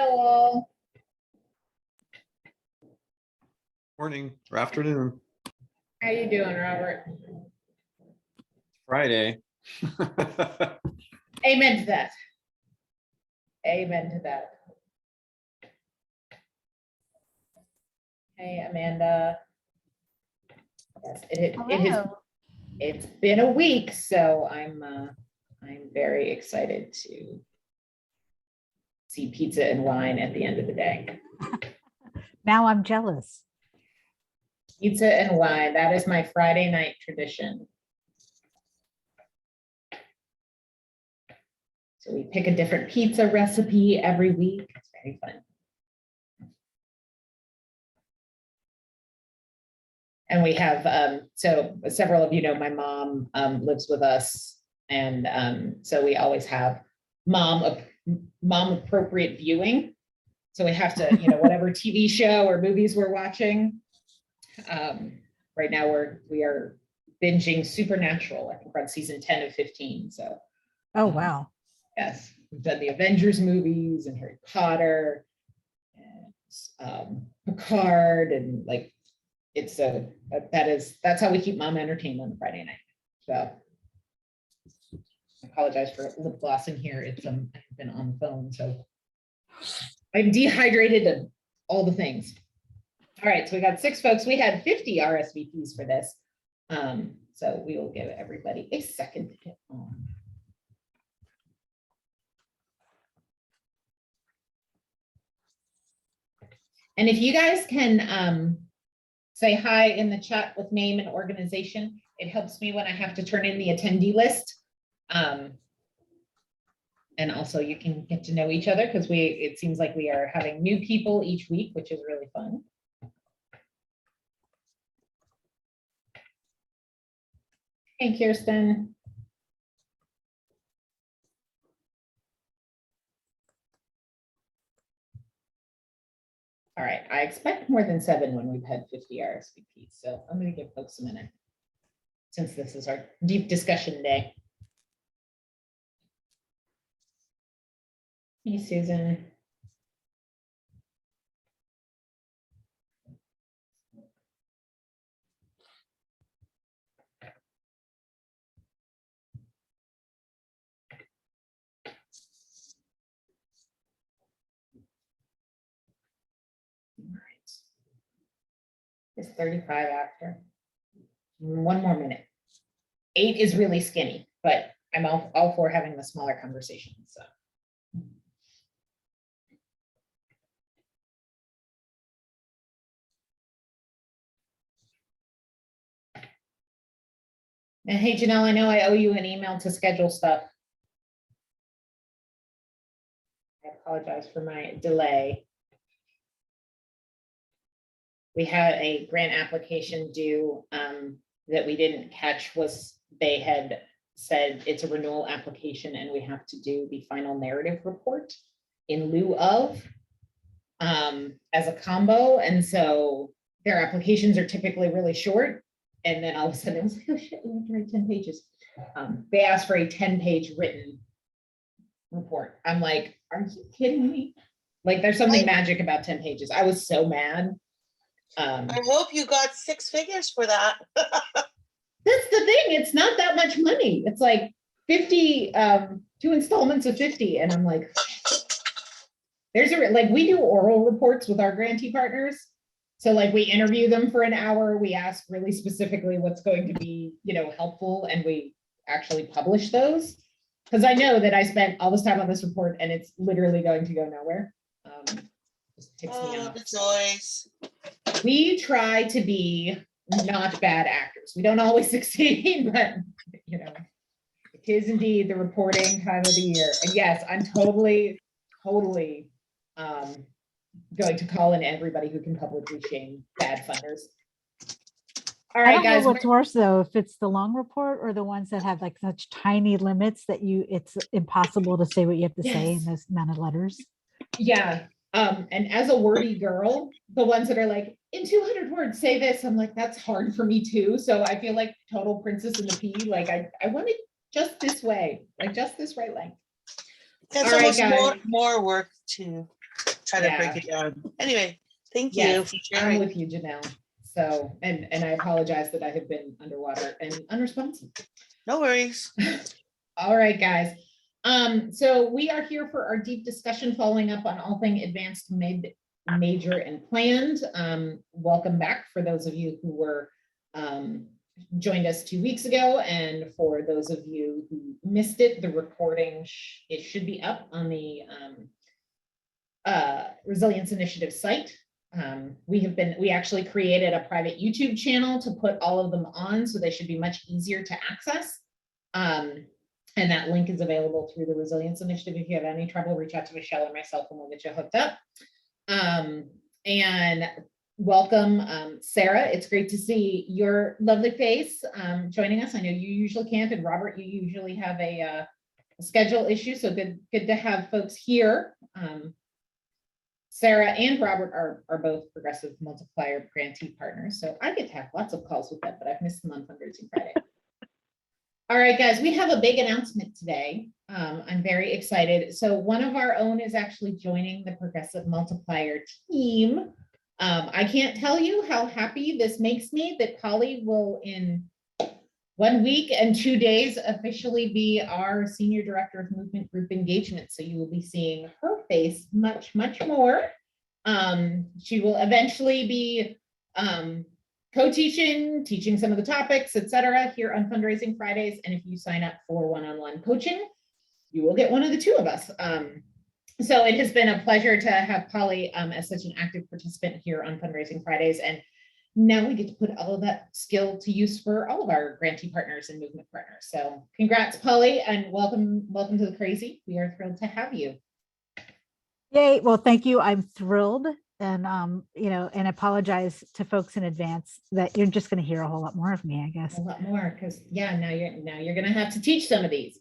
all. Morning or afternoon. How you doing, Robert? Friday. Amen to that. Amen to that. Hey, Amanda. Yes, it's been a week, so I'm very excited to see pizza and wine at the end of the day. Now I'm jealous. Pizza and wine, that is my Friday night tradition. So we pick a different pizza recipe every week. It's very fun. And we have, so several of you know, my mom lives with us. And so we always have mom appropriate viewing. So we have to, whatever TV show or movies we're watching. Right now we are binging Supernatural. I think we're on season 10 of 15. So. Oh, wow. Yes, we've done the Avengers movies and Harry Potter and Picard, and like that's how we keep mom entertained on Friday night. So I apologize for lip glossing here. I've been on the phone, so I'm dehydrated and all the things. All right, so we got 6 folks. We had 50 RSVPs for this. So we will give everybody a second to get on. And if you guys can say hi in the chat with name and organization, it helps me when I have to turn in the attendee list. And also you can get to know each other because it seems like we are having new people each week, which is really fun. Hey, Kirsten. All right, I expect more than 7 when we've had 50 RSVPs, so I'm going to give folks a minute since this is our deep discussion day. Hey, Susan. It's 35 after. 1 more minute. 8 is really skinny, but I'm all for having the smaller conversations. So. And hey, Janelle, I know I owe you an email to schedule stuff. I apologize for my delay. We had a grant application due that we didn't catch. They had said it's a renewal application and we have to do the final narrative report in lieu of as a combo. And so their applications are typically really short. And then all of a sudden it was like, oh shit, we have to write 10 pages. They asked for a 10-page written report. I'm like, are you kidding me? Like there's something magic about 10 pages. I was so mad. I hope you got 6 figures for that. That's the thing. It's not that much money. It's like 50, 2 installments of 50. And I'm like, we do oral reports with our grantee partners. So like we interview them for an hour. We ask really specifically what's going to be, helpful. And we actually publish those. Because I know that I spent all this time on this report and it's literally going to go nowhere. Just ticks me off. The joys. We try to be not bad actors. We don't always succeed, but it is indeed the reporting time of the year. And yes, I'm totally going to call in everybody who can publicly shame bad funders. All right, I don't guys. know what's worse though, if it's the long report or the ones that have like such tiny limits that it's impossible to say what you have to say in this amount of letters. Yeah. And as a wordy girl, the ones that are like, in 200 words, say this, I'm like, that's hard for me too. So I feel like total princess in the pea. Like I want it just this way, like just this right length. That's All right, almost guys. more work to try to break Yeah. it down. Anyway, thank you Yes, for I'm sharing. with you, Janelle. So, and I apologize that I have been underwater and unresponsive. No worries. All right, guys. So we are here for our deep discussion following up on all thing advanced major and planned. Welcome back for those of you who were joined us 2 weeks ago, and for those of you who missed it, the recording it should be up on the Resilience Initiative site. We actually created a private YouTube channel to put all of them on, so they should be much easier to access. And that link is available through the Resilience Initiative. If you have any trouble, reach out to Michelle or myself and we'll get you hooked up. And welcome, Sarah. It's great to see your lovely face joining us. I know you usually can't, and Robert, you usually have a schedule issue, so good to have folks here. Sarah and Robert are both Progressive Multiplier grantee partners, so I get to have lots of calls with them, but I've missed them on Fundraising Friday. All right, guys, we have a big announcement today. I'm very excited. So one of our own is actually joining the Progressive Multiplier team. I can't tell you how happy this makes me that Polly will, in 1 week and 2 days, officially be our Senior Director of Movement Group Engagement. So you will be seeing her face much, much more. She will eventually be co-teaching, teaching some of the topics, etc., here on Fundraising Fridays. And if you sign up for one-on-one coaching, you will get one of the two of us. So it has been a pleasure to have Polly as such an active participant here on Fundraising Fridays. And now we get to put all of that skill to use for all of our grantee partners and movement partners. So congrats, Polly, and welcome to the Crazy. We are thrilled to have you. Yay. Well, thank you. I'm thrilled. And, and apologize to folks in advance that you're just going to hear a whole lot more of me, I guess. A lot more, because yeah, now you're going to have to teach some of these.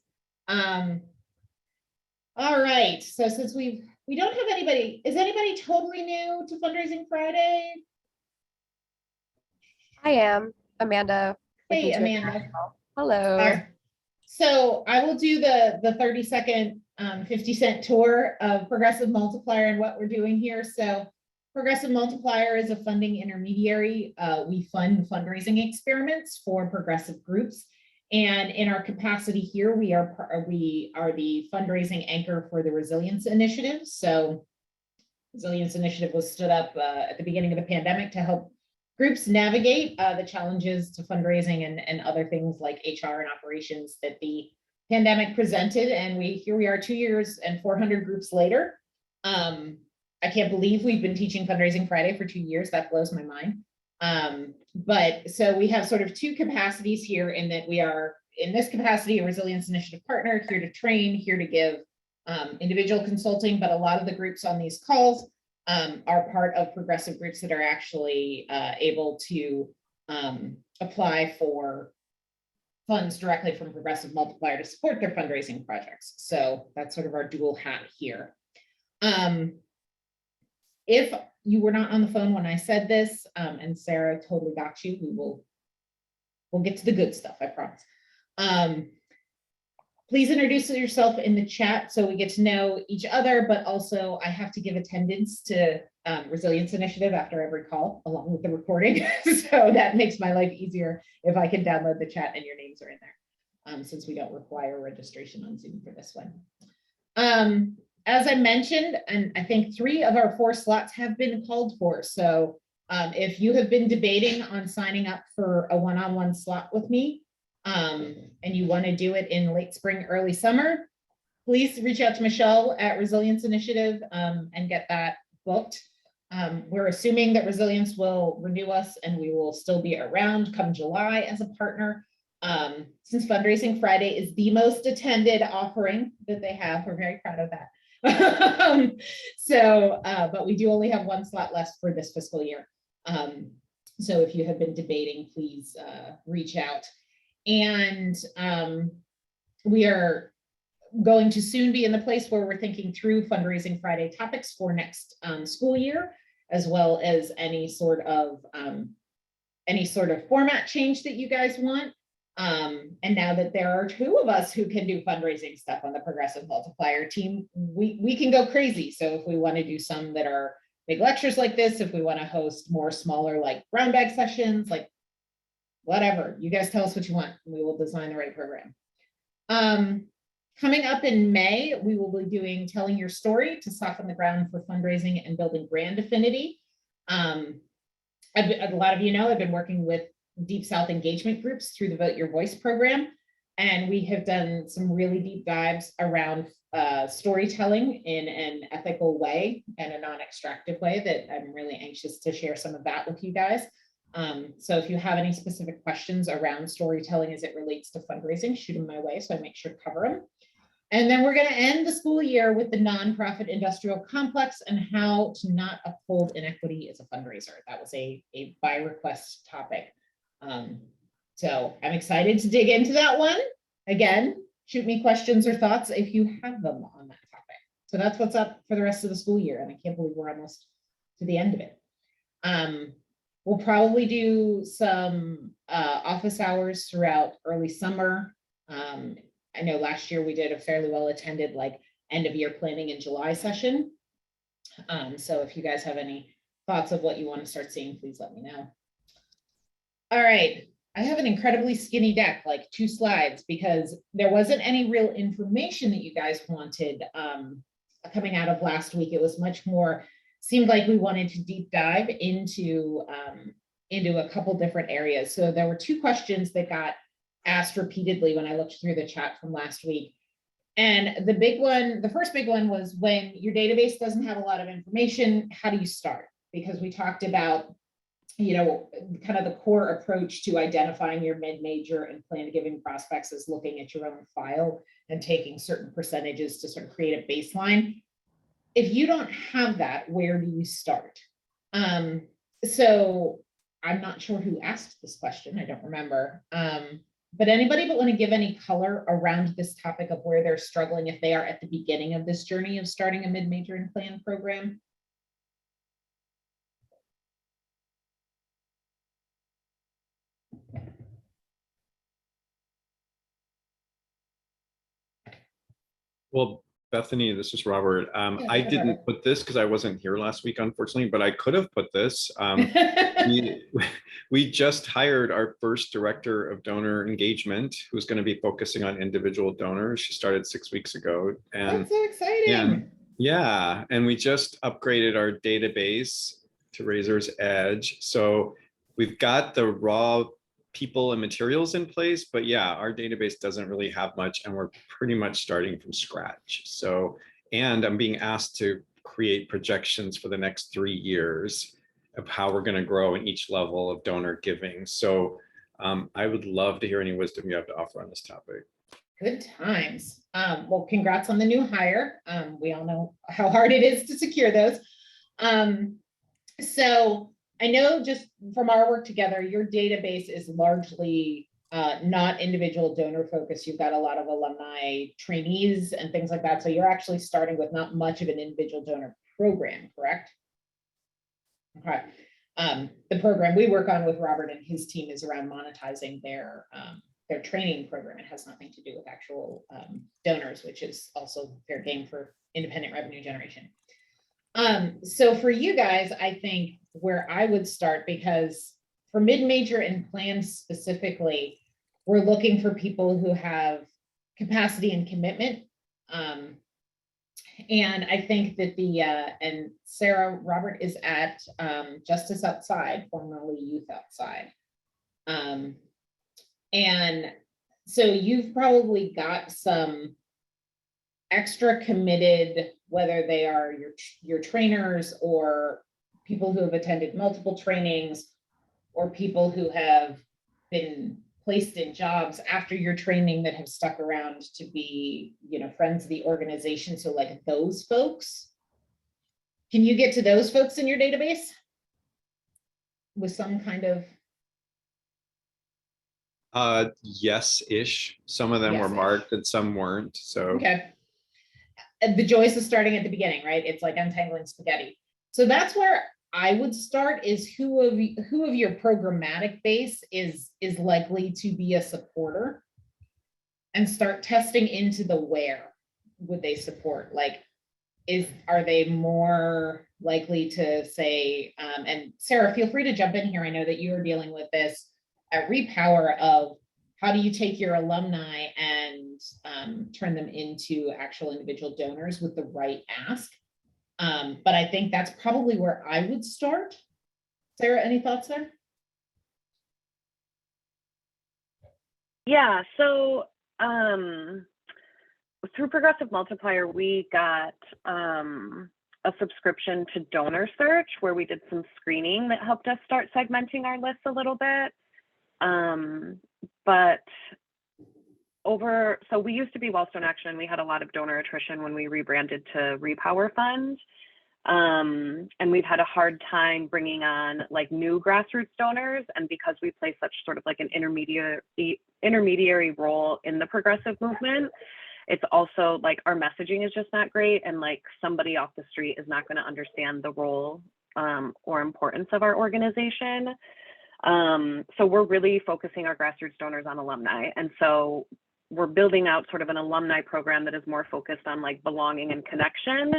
All right. So since we don't have anybody, is anybody totally new to Fundraising Friday? I am Amanda. Hey, Amanda. Hello. All right. So I will do the 30-second 50-cent tour of Progressive Multiplier and what we're doing here. So Progressive Multiplier is a funding intermediary. We fund fundraising experiments for progressive groups. And in our capacity here, we are the fundraising anchor for the Resilience Initiative. So Resilience Initiative was stood up at the beginning of the pandemic to help groups navigate the challenges to fundraising and other things like HR and operations that the pandemic presented. And here we are 2 years and 400 groups later. I can't believe we've been teaching Fundraising Friday for 2 years. That blows my mind. But so we have sort of two capacities here, in that we are, in this capacity, a Resilience Initiative partner, here to train, here to give individual consulting, but a lot of the groups on these calls are part of progressive groups that are actually able to apply for funds directly from Progressive Multiplier to support their fundraising projects. So that's sort of our dual hat here. If you were not on the phone when I said this, and Sarah totally got you, we'll get to the good stuff, I promise. Please introduce yourself in the chat so we get to know each other, but also I have to give attendance to Resilience Initiative after every call, along with the recording. So that makes my life easier if I can download the chat and your names are in there, since we don't require registration on Zoom for this one. As I mentioned, and I think 3 of our 4 slots have been called for. So if you have been debating on signing up for a one-on-one slot with me, and you want to do it in late spring, early summer, please reach out to Michelle at Resilience Initiative and get that booked. We're assuming that Resilience will renew us and we will still be around come July as a partner. Since Fundraising Friday is the most attended offering that they have, we're very proud of that. But we do only have 1 slot left for this fiscal year. So if you have been debating, please reach out. And we are going to soon be in the place where we're thinking through Fundraising Friday topics for next school year, as well as any sort of format change that you guys want. And now that there are two of us who can do fundraising stuff on the Progressive Multiplier team, we can go crazy. So if we want to do some that are big lectures like this, if we want to host more smaller like brown bag sessions, like whatever, you guys tell us what you want. We will design the right program. Coming up in May, we will be doing Telling Your Story to soften the ground for fundraising and building brand affinity. A lot of you know, I've been working with Deep South engagement groups through the Vote Your Voice program. And we have done some really deep dives around storytelling in an ethical way and a non-extractive way that I'm really anxious to share some of that with you guys. So if you have any specific questions around storytelling as it relates to fundraising, shoot them my way so I make sure to cover them. And then we're going to end the school year with the nonprofit industrial complex and how to not uphold inequity as a fundraiser. That was a by request topic. So I'm excited to dig into that one. Again, shoot me questions or thoughts if you have them on that topic. So that's what's up for the rest of the school year. And I can't believe we're almost to the end of it. We'll probably do some office hours throughout early summer. I know last year we did a fairly well attended like end of year planning in July session. So if you guys have any thoughts of what you want to start seeing, please let me know. All right, I have an incredibly skinny deck, like 2 slides, because there wasn't any real information that you guys wanted coming out of last week. It was much more, seemed like we wanted to deep dive into a couple different areas. So there were 2 questions that got asked repeatedly when I looked through the chat from last week. And the big one, the first big one was, when your database doesn't have a lot of information, how do you start? Because we talked about, you know, kind of the core approach to identifying your mid-major and plan giving prospects is looking at your own file and taking certain percentages to sort of create a baseline. If you don't have that, where do you start? So I'm not sure who asked this question. I don't remember. But anybody but want to give any color around this topic of where they're struggling if they are at the beginning of this journey of starting a mid-major and plan program? Well, Bethany, this is Robert. I Robert. didn't put this because I wasn't here last week, unfortunately, but I could have put this. We just hired our first director of donor engagement, who's going to be focusing on individual donors. She started 6 weeks ago. And That's so exciting. yeah, and we just upgraded our database to Razor's Edge. So we've got the raw people and materials in place, but yeah, our database doesn't really have much, and we're pretty much starting from scratch. So, and I'm being asked to create projections for the next 3 years of how we're going to grow in each level of donor giving. So I would love to hear any wisdom you have to offer on this topic. Good times. Well, congrats on the new hire. We all know how hard it is to secure those. So I know just from our work together, your database is largely not individual donor focused. You've got a lot of alumni trainees and things like that. So you're actually starting with not much of an individual donor program, correct? Okay. The program we work on with Robert and his team is around monetizing their training program. It has nothing to do with actual donors, which is also fair game for independent revenue generation. So for you guys, I think where I would start, because for mid-major and plans specifically, we're looking for people who have capacity and commitment. And I think that and Sarah, Robert is at Justice Outside, formerly Youth Outside. And so you've probably got some extra committed, whether they are your trainers or people who have attended multiple trainings or people who have been placed in jobs after your training that have stuck around to be, you know, friends of the organization. So like those folks, can you get to those folks in your database with some kind of? Yes-ish. Some of them were Yes-ish. marked and some weren't. So Okay. The joys of starting at the beginning, right? It's like untangling spaghetti. So that's where I would start is who of your programmatic base is likely to be a supporter, and start testing into the where would they support. Like, are they more likely to say, and Sarah, feel free to jump in here. I know that you are dealing with this at Repower of how do you take your alumni and turn them into actual individual donors with the right ask. But I think that's probably where I would start. Sarah, any thoughts there? Yeah, so through Progressive Multiplier, we got a subscription to Donor Search where we did some screening that helped us start segmenting our list a little bit. But so we used to be Wellstone Action. We had a lot of donor attrition when we rebranded to Repower Fund. And we've had a hard time bringing on like new grassroots donors. And because we play such sort of like an intermediary role in the progressive movement, it's also like our messaging is just not great. And like somebody off the street is not going to understand the role or importance of our organization. So we're really focusing our grassroots donors on alumni. And so we're building out sort of an alumni program that is more focused on like belonging and connection,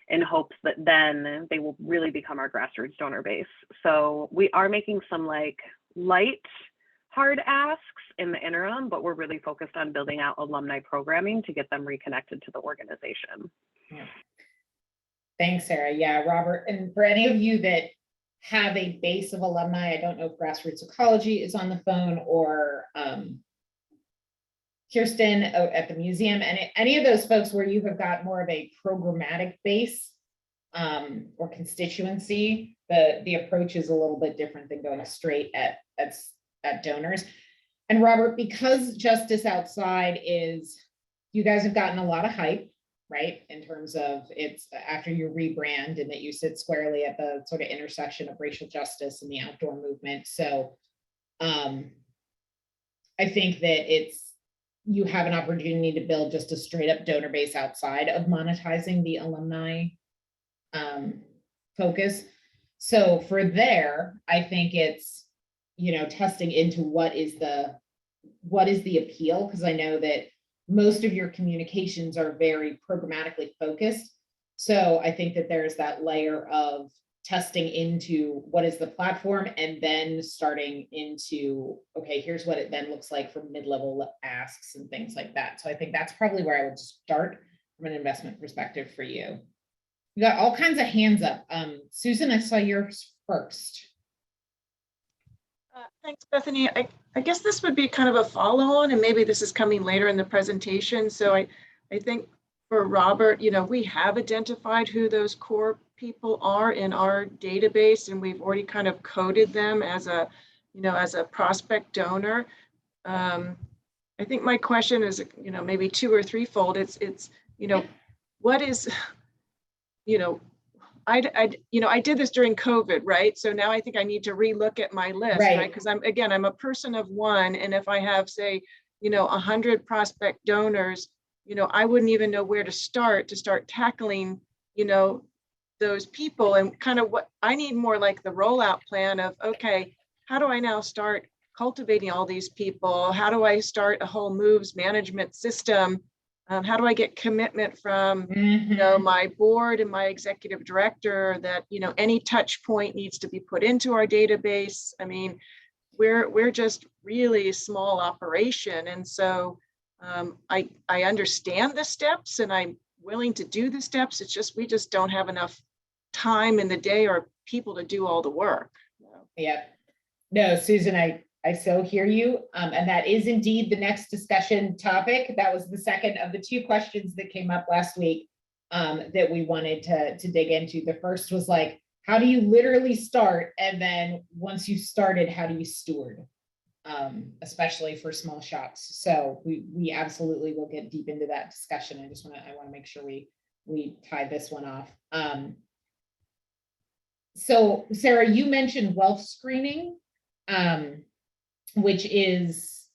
in hopes that then they will really become our grassroots donor base. So we are making some like light, hard asks in the interim, but we're really focused on building out alumni programming to get them reconnected to the organization. Yeah. Thanks, Sarah. Yeah, Robert, and for any of you that have a base of alumni, I don't know if Grassroots Ecology is on the phone, or Kirsten at the museum, and any of those folks where you have got more of a programmatic base or constituency, the approach is a little bit different than going straight at donors. And Robert, because Justice Outside you guys have gotten a lot of hype, right? In terms of it's after you rebrand and that you sit squarely at the sort of intersection of racial justice and the outdoor movement. So I think that you have an opportunity to build just a straight up donor base outside of monetizing the alumni focus. So for there, I think it's, testing into what is the appeal, because I know that most of your communications are very programmatically focused. So I think that there's that layer of testing into what is the platform, and then starting into, okay, here's what it then looks like for mid-level asks and things like that. So I think that's probably where I would start from an investment perspective for you. You got all kinds of hands up. Susan, I saw yours first. Thanks, Bethany. I guess this would be kind of a follow-on, and maybe this is coming later in the presentation. So I think for Robert, we have identified who those core people are in our database, and we've already kind of coded them as a prospect donor. I think my question is, maybe two or threefold. It's what is, I did this during COVID, right? So now I think I need to relook at my list, right? Because I'm a person of one, and if I have, say, 100 prospect donors, I wouldn't even know where to start tackling, those people. And kind of what I need more like the rollout plan of, okay, how do I now start cultivating all these people? How do I start a whole moves management system? How do I get commitment from, my board and my executive director that, any touch point needs to be put into our database? I mean, we're just really a small operation. And so I understand the steps and I'm willing to do the steps. It's just, we just don't have enough time in the day or people to do all the work. Yeah. No, Susan, I so hear you. And that is indeed the next discussion topic. That was the second of the two questions that came up last week that we wanted to dig into. The first was like, how do you literally start? And then once you started, how do you steward? Especially for small shops. So we absolutely will get deep into that discussion. I want to make sure we tie this one off. So Sarah, you mentioned wealth screening, which is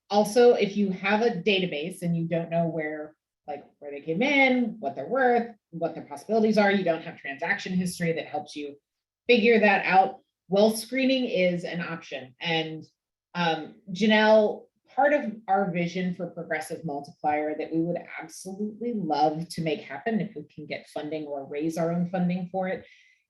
also, if you have a database and you don't know where they came in, what they're worth, what their possibilities are, you don't have transaction history that helps you figure that out, well screening is an option. And Janelle, part of our vision for Progressive Multiplier that we would absolutely love to make happen if we can get funding or raise our own funding for it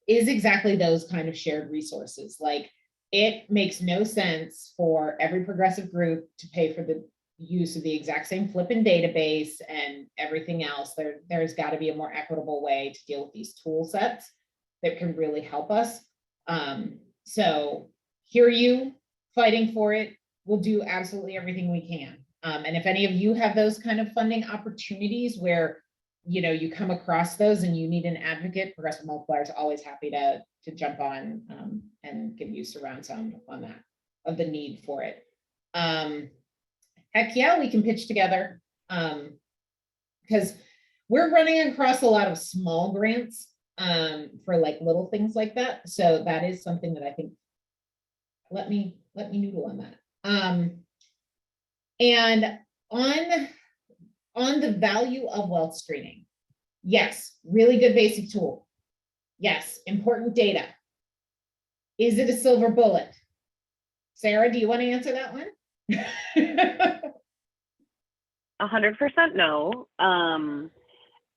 is exactly those kind of shared resources. Like, it makes no sense for every progressive group to pay for the use of the exact same flipping database and everything else. There's got to be a more equitable way to deal with these tool sets that can really help us. So hear you fighting for it. We'll do absolutely everything we can. And if any of you have those kind of funding opportunities where, you know, you come across those and you need an advocate, Progressive Multiplier is always happy to jump on and give you surround sound on that, of the need for it. Heck yeah, we can pitch together, because we're running across a lot of small grants for like little things like that. So that is something that I think, let me noodle on that. And on the value of wealth screening, yes, really good basic tool. Yes, important data. Is it a silver bullet? Sarah, do you want to answer that one? 100% no.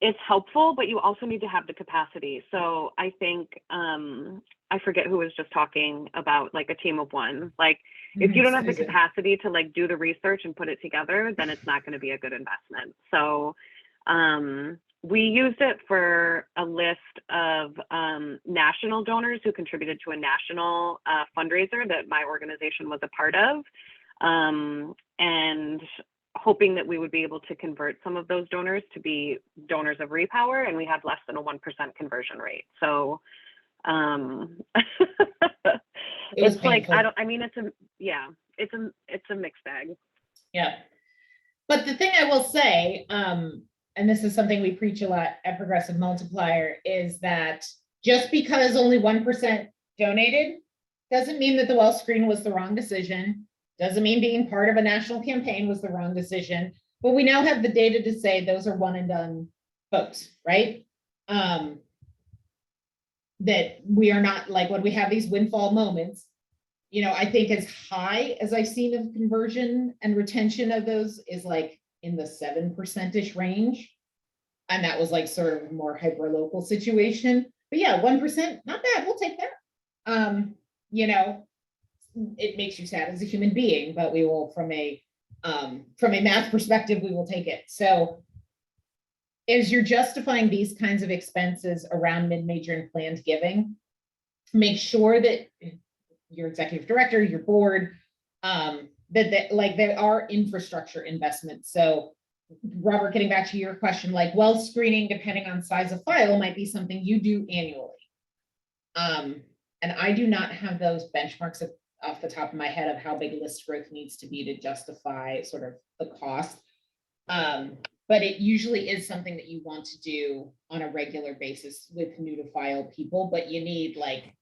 It's helpful, but you also need to have the capacity. So I think, I forget who was just talking about like a team of one. Like, if you don't have the capacity to like do the research and put it together, then it's not going to be a good investment. So we used it for a list of national donors who contributed to a national fundraiser that my organization was a part of, and hoping that we would be able to convert some of those donors to be donors of Repower, and we had less than a 1% conversion rate. So it's like, it's a mixed bag. Yeah. But the thing I will say, and this is something we preach a lot at Progressive Multiplier, is that just because only 1% donated doesn't mean that the wealth screen was the wrong decision. Doesn't mean being part of a national campaign was the wrong decision. But we now have the data to say those are one and done folks, right? That we are not, like, when we have these windfall moments, you know, I think as high as I've seen of conversion and retention of those is like in the 7% range. And that was like sort of a more hyper local situation. But yeah, 1%, not bad. We'll take that. You know, it makes you sad as a human being, but we will, from a math perspective, we will take it. So as you're justifying these kinds of expenses around mid-major and planned giving, make sure that your executive director, your board, that like there are infrastructure investments. So Robert, getting back to your question, like wealth screening, depending on size of file, might be something you do annually. And I do not have those benchmarks off the top of my head of how big list growth needs to be to justify sort of the cost. But it usually is something that you want to do on a regular basis with new to file people, but you need like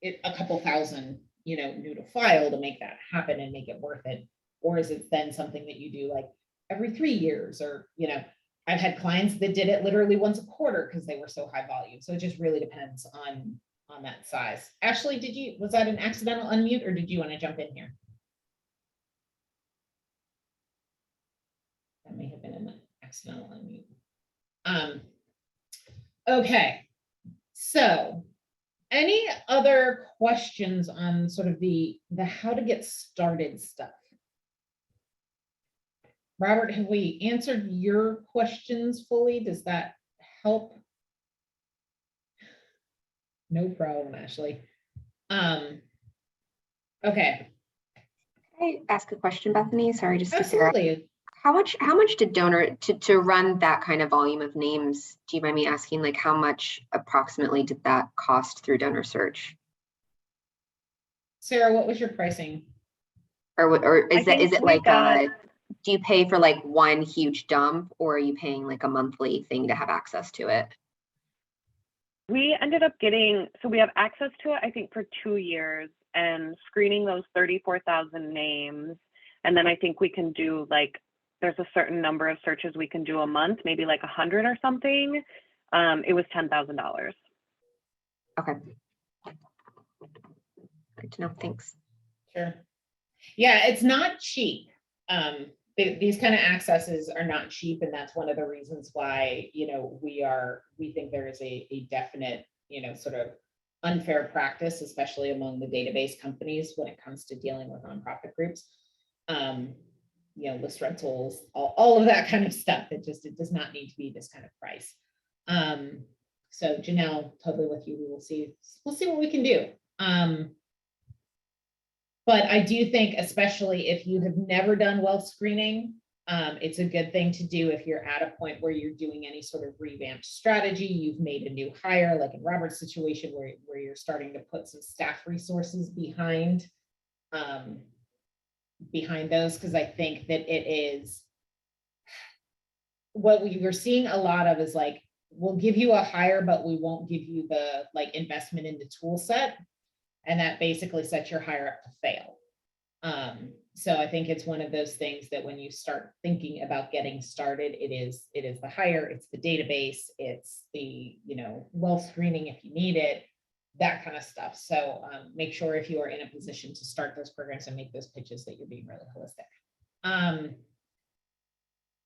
a couple thousand, you know, new to file to make that happen and make it worth it. Or is it then something that you do like every 3 years? Or, you know, I've had clients that did it literally once a quarter because they were so high volume. So it just really depends on that size. Ashley, was that an accidental unmute, or did you want to jump in here? That may have been an accidental unmute. Okay, so any other questions on sort of the how to get started stuff? Robert, have we answered your questions fully? Does that help? No problem, Ashley. Okay. Can I ask a question, Bethany? Sorry, just to Sarah. Absolutely. How much did donor to run that kind of volume of names? Do you mind me asking, like, how much approximately did that cost through donor search? Sarah, what was your pricing? Or is it like do you pay for like one huge dump, or are you paying like a monthly thing to have access to it? We ended up getting, so we have access to it, I think, for 2 years, and screening those 34,000 names. And then I think we can do like, there's a certain number of searches we can do a month, maybe like 100 or something. It was $10,000. Okay. Good to know. Thanks. Sure. Yeah, it's not cheap. These kind of accesses are not cheap, and that's one of the reasons why, you know, we think there is a definite, you know, sort of unfair practice, especially among the database companies when it comes to dealing with nonprofit groups. You know, list rentals, all of that kind of stuff. It does not need to be this kind of price. So Janelle, totally with you. We'll see what we can do. But I do think, especially if you have never done wealth screening, it's a good thing to do if you're at a point where you're doing any sort of revamped strategy. You've made a new hire, like in Robert's situation, where you're starting to put some staff resources behind those, because I think that it is what we're seeing a lot of is like, we'll give you a hire, but we won't give you the like investment in the tool set. And that basically sets your hire up to fail. So I think it's one of those things that when you start thinking about getting started, it is the hire, it's the database, it's the, you know, wealth screening if you need it, that kind of stuff. So make sure if you are in a position to start those programs and make those pitches that you're being really holistic.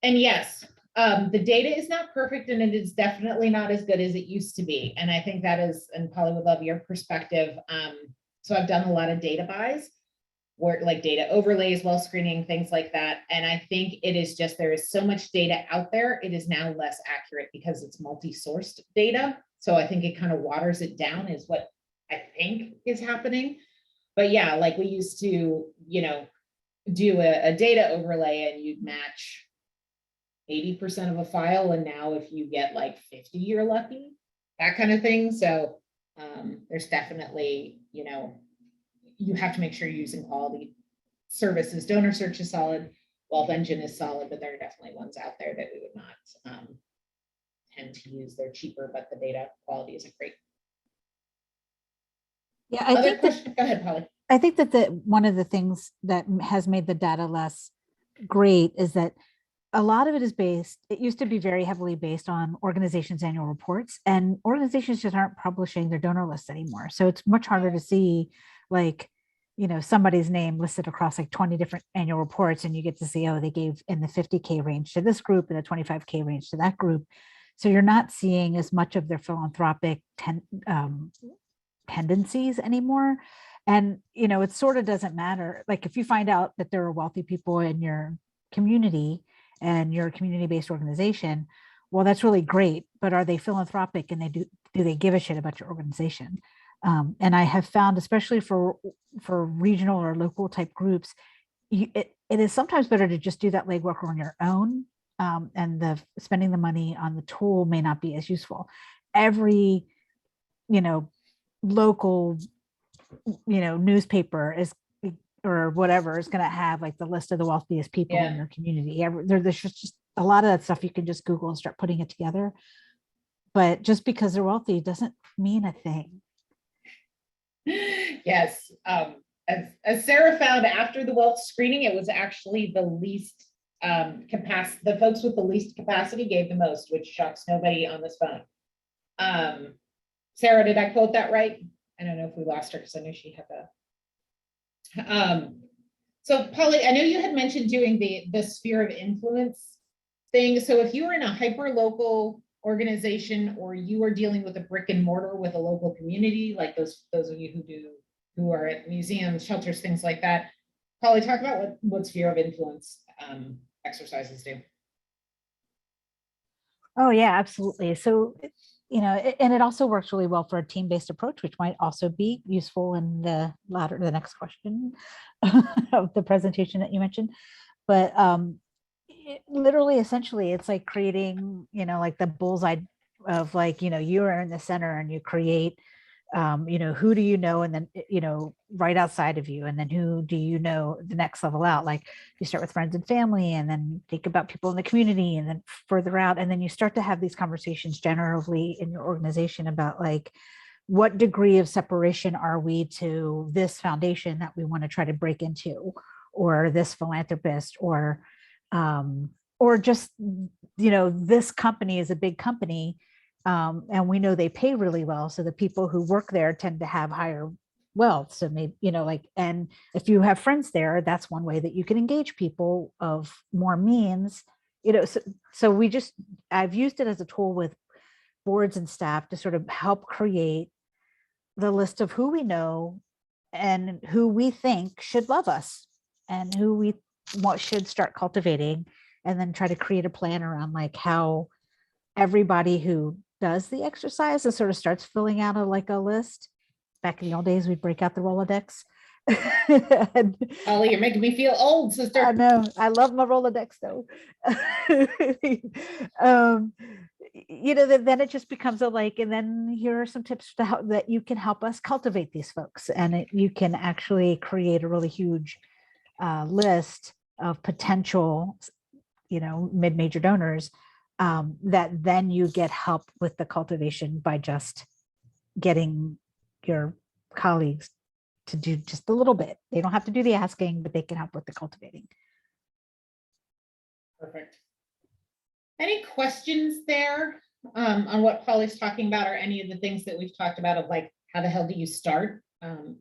And yes, the data is not perfect, and it is definitely not as good as it used to be. And I think that is, and Polly would love your perspective. So I've done a lot of data buys, where like data overlays, wealth screening, things like that. And I think it is just, there is so much data out there. It is now less accurate because it's multi-sourced data. So I think it kind of waters it down is what I think is happening. But yeah, like we used to, you know, do a data overlay and you'd match 80% of a file. And now if you get like 50, you're lucky, that kind of thing. So there's definitely, you know, you have to make sure you're using quality services. Donor Search is solid, Wealth Engine is solid, but there are definitely ones out there that we would not tend to use. They're cheaper, but the data quality isn't great. Yeah, I Other think that, question? Go ahead, Polly. I think that one of the things that has made the data less great is that a lot of it is based, it used to be very heavily based on organizations' annual reports, and organizations just aren't publishing their donor lists anymore. So it's much harder to see, like, you know, somebody's name listed across like 20 different annual reports, and you get to see, oh, they gave in the 50K range to this group and the 25K range to that group. So you're not seeing as much of their philanthropic tendencies anymore. And, you know, it sort of doesn't matter. Like if you find out that there are wealthy people in your community and you're a community-based organization, well, that's really great, but are they philanthropic, and do they give a shit about your organization? And I have found, especially for regional or local type groups, it is sometimes better to just do that legwork on your own, and spending the money on the tool may not be as useful. Every, you know, local, you know, newspaper is, or whatever, is going to have like the list of the wealthiest people in your community. There's just a lot of that stuff you can just Google and start putting it together. But just because they're wealthy doesn't mean a thing. Yes. As Sarah found after the wealth screening, it was actually the least capacity. The folks with the least capacity gave the most, which shocks nobody on this phone. Sarah, did I quote that right? I don't know if we lost her because I knew she had a. So Polly, I know you had mentioned doing the sphere of influence thing. So if you were in a hyper local organization, or you are dealing with a brick and mortar with a local community, like those of you who are at museums, shelters, things like that, Polly, talk about what sphere of influence exercises do. Oh yeah, absolutely. So, you know, and it also works really well for a team-based approach, which might also be useful in the next question of the presentation that you mentioned. But literally, essentially, it's like creating, you know, like the bullseye of like, you know, you are in the center and you create, you know, who do you know, and then, you know, right outside of you, and then who do you know the next level out. Like you start with friends and family, and then think about people in the community, and then further out, and then you start to have these conversations generally in your organization about like, what degree of separation are we to this foundation that we want to try to break into, or this philanthropist, or just, you know, this company is a big company, and we know they pay really well, so the people who work there tend to have higher well. So maybe, like, and if you have friends there, that's one way that you can engage people of more means, so I've used it as a tool with boards and staff to sort of help create the list of who we know and who we think should love us and who we should start cultivating, and then try to create a plan around like how everybody who does the exercise and sort of starts filling out a list. Back in the old days, we'd break out the Rolodex. And Ollie, you're making me feel old, I sister. know, I love my Rolodex though. Then it just becomes and then here are some tips to help that you can help us cultivate these folks. And you can actually create a really huge list of potential, mid-major donors, that then you get help with the cultivation by just getting your colleagues to do just a little bit. They don't have to do the asking, but they can help with the cultivating. Perfect. Any questions there on what Polly's talking about, or any of the things that we've talked about of like, how the hell do you start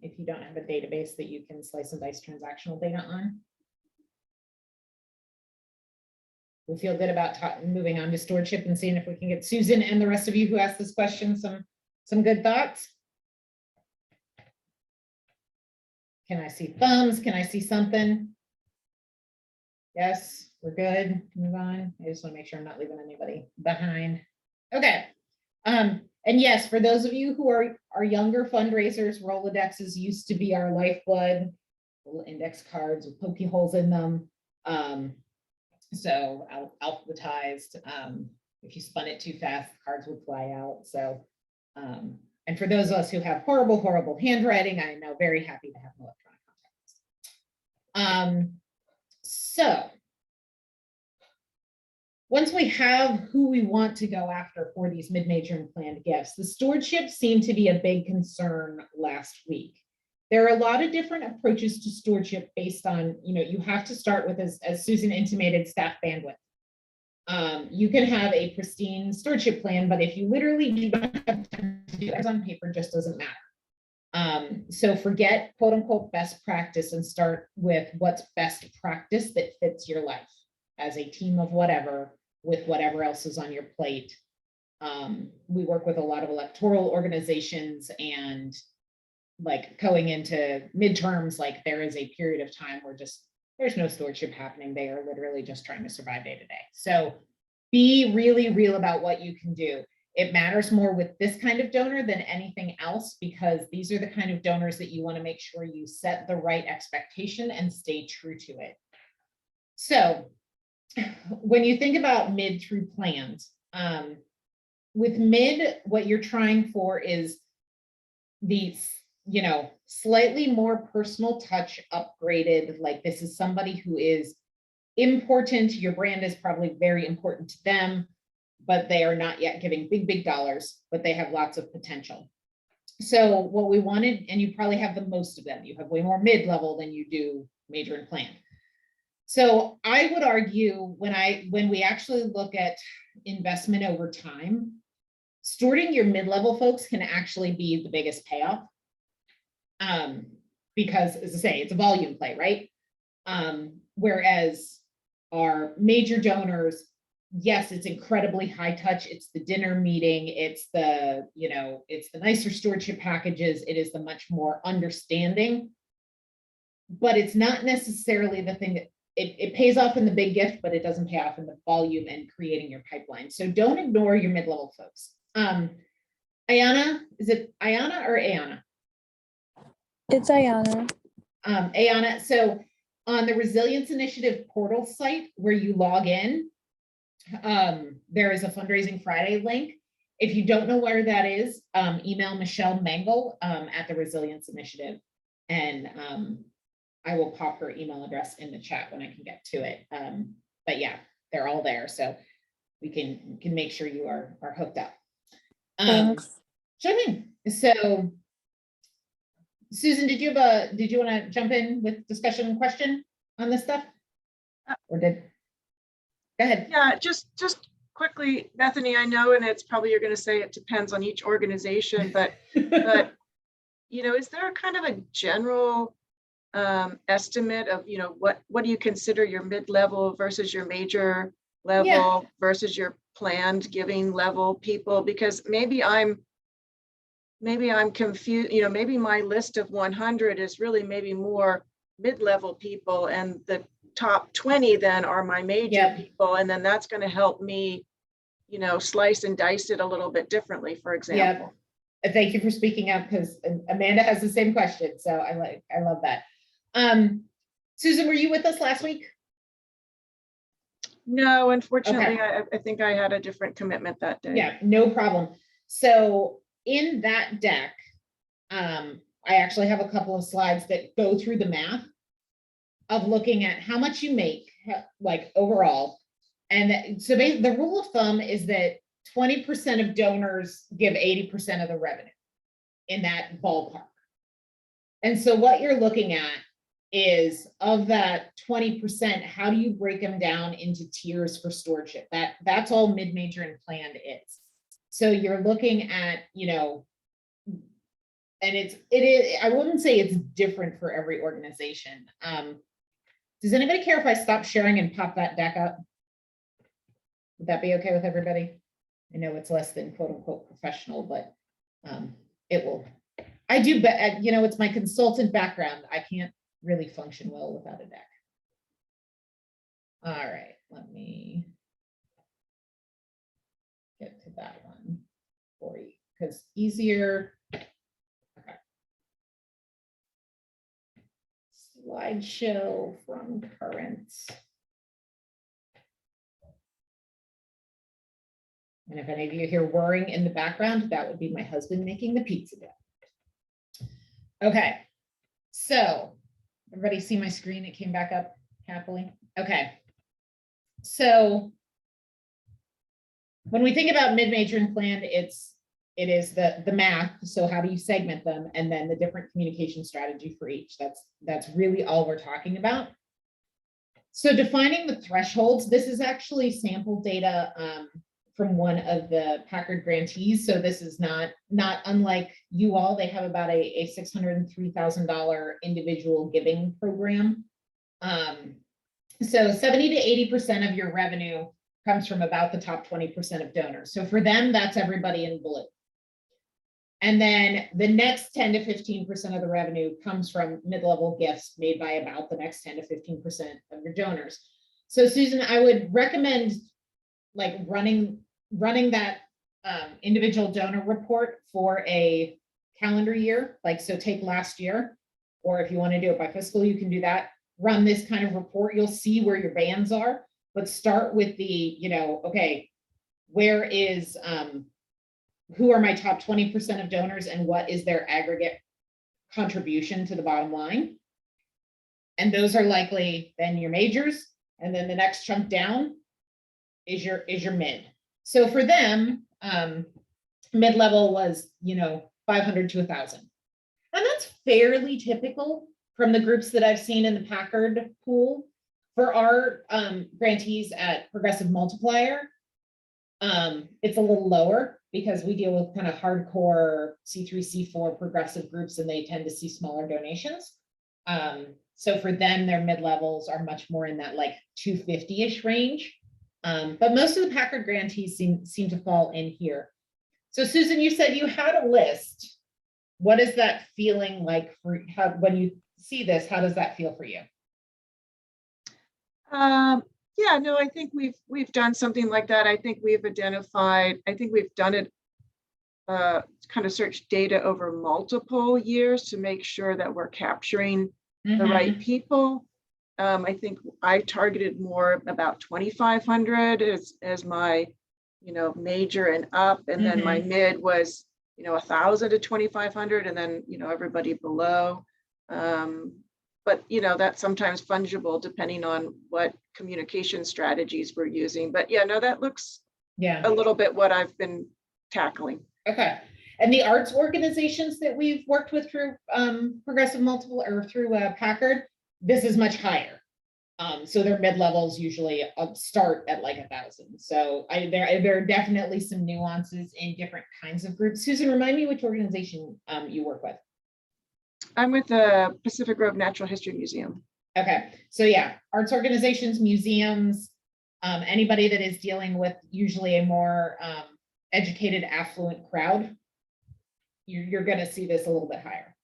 if you don't have a database that you can slice and dice transactional data on? We feel good about moving on to stewardship and seeing if we can get Susan and the rest of you who asked this question some good thoughts. Can I see thumbs? Can I see something? Yes, we're good. Move on. I just want to make sure I'm not leaving anybody behind. Okay. And yes, for those of you who are younger fundraisers, Rolodexes used to be our lifeblood. Little index cards with pokey holes in them. So alphabetized. If you spun it too fast, the cards would fly out. So, and for those of us who have horrible, horrible handwriting, I'm now very happy to have an electronic contact. So once we have who we want to go after for these mid-major and planned gifts, the stewardship seemed to be a big concern last week. There are a lot of different approaches to stewardship based on, you have to start with, as Susan intimated, staff bandwidth. You can have a pristine stewardship plan, but if you literally do not have time to do it on paper, just doesn't matter. So forget quote unquote best practice and start with what's best practice that fits your life as a team of whatever, with whatever else is on your plate. We work with a lot of electoral organizations, and like going into midterms, like there is a period of time where there's no stewardship happening. They are literally just trying to survive day to day. So be really real about what you can do. It matters more with this kind of donor than anything else, because these are the kind of donors that you want to make sure you set the right expectation and stay true to it. So when you think about mid through plans, with mid, what you're trying for is these, slightly more personal touch, upgraded, like this is somebody who is important. Your brand is probably very important to them, but they are not yet giving big dollars, but they have lots of potential. So what we wanted, and you probably have the most of them, you have way more mid-level than you do major and planned. So I would argue when we actually look at investment over time, stewarding your mid-level folks can actually be the biggest payoff. Because as I say, it's a volume play, right? Whereas our major donors, yes, it's incredibly high touch. It's the dinner meeting. It's the, it's the nicer stewardship packages. It is the much more understanding, but it's not necessarily the thing that it pays off in the big gift, but it doesn't pay off in the volume and creating your pipeline. So don't ignore your mid-level folks. Ayana, is it Ayana or Ayana? It's Ayana. Ayana, so on the Resilience Initiative portal site where you log in, there is a Fundraising Friday link. If you don't know where that is, email Michelle Mangle at the Resilience Initiative, and I will pop her email address in the chat when I can get to it. But yeah, they're all there, so we can make sure you are hooked up. Sure thing. So Susan, did you want to jump in with discussion question on this stuff? Or go ahead. Yeah, just quickly, Bethany, I know, and it's probably you're going to say it depends on each organization, but is there a kind of a general estimate of, what do you consider your mid-level versus your major level versus your planned giving level people? Because maybe I'm confused, maybe my list of 100 is really maybe more mid-level people, and the top 20 then are my major people. And then that's going to help me, slice and dice it a little bit differently, for example. Thank you for speaking up, because Amanda has the same question. So I love that. Susan, were you with us last week? No, unfortunately, I think I had a different commitment that day. Yeah, no problem. So in that deck, I actually have a couple of slides that go through the math of looking at how much you make, like overall. And so the rule of thumb is that 20% of donors give 80% of the revenue in that ballpark. And so what you're looking at is, of that 20%, how do you break them down into tiers for stewardship? That's all mid-major and planned is. So you're looking at, and it is, I wouldn't say it's different for every organization. Does anybody care if I stop sharing and pop that deck up? Would that be okay with everybody? I know it's less than quote unquote professional, but it will. I do, but it's my consultant background. I can't really function well without a deck. All right, let me get to that one for you, because easier. Okay. Slideshow from current. And if any of you hear whirring in the background, that would be my husband making the pizza dough. Okay, so everybody see my screen? It came back up happily. Okay, so when we think about mid-major and planned, it is the math. So how do you segment them, and then the different communication strategy for each? That's really all we're talking about. So defining the thresholds. This is actually sample data from one of the Packard grantees. So this is not unlike you all. They have about a $603,000 individual giving program. So 70 to 80% of your revenue comes from about the top 20% of donors. So for them, that's everybody in blue. And then the next 10 to 15% of the revenue comes from mid-level gifts made by about the next 10 to 15% of your donors. So Susan, I would recommend like running that individual donor report for a calendar year. Like, so take last year, or if you want to do it by fiscal, you can do that. Run this kind of report. You'll see where your bands are, but start with the, okay, where is, who are my top 20% of donors and what is their aggregate contribution to the bottom line? And those are likely then your majors. And then the next chunk down is your mid. So for them, mid-level was, 500 to 1,000. And that's fairly typical from the groups that I've seen in the Packard pool. For our grantees at Progressive Multiplier, it's a little lower because we deal with kind of hardcore C3, C4 progressive groups, and they tend to see smaller donations. So for them, their mid-levels are much more in that like 250-ish range. But most of the Packard grantees seem to fall in here. So Susan, you said you had a list. What is that feeling like for when you see this? How does that feel for you? Yeah, no, I think we've done something like that. I think we've identified, I think we've done it, kind of search data over multiple years to make sure that we're capturing the right people. I think I targeted more about 2,500 as my, major and up, and then my mid was, 1,000 to 2,500, and then, everybody below. But, that's sometimes fungible depending on what communication strategies we're using. But yeah, no, that looks a little bit what I've been tackling. Okay. And the arts organizations that we've worked with through Progressive Multiple or through Packard, this is much higher. So their mid-levels usually start at like 1,000. So there are definitely some nuances in different kinds of groups. Susan, remind me which organization you work with. I'm with the Pacific Grove Natural History Museum. Okay, so yeah, arts organizations, museums, anybody that is dealing with usually a more educated, affluent crowd, you're gonna see this a little bit higher.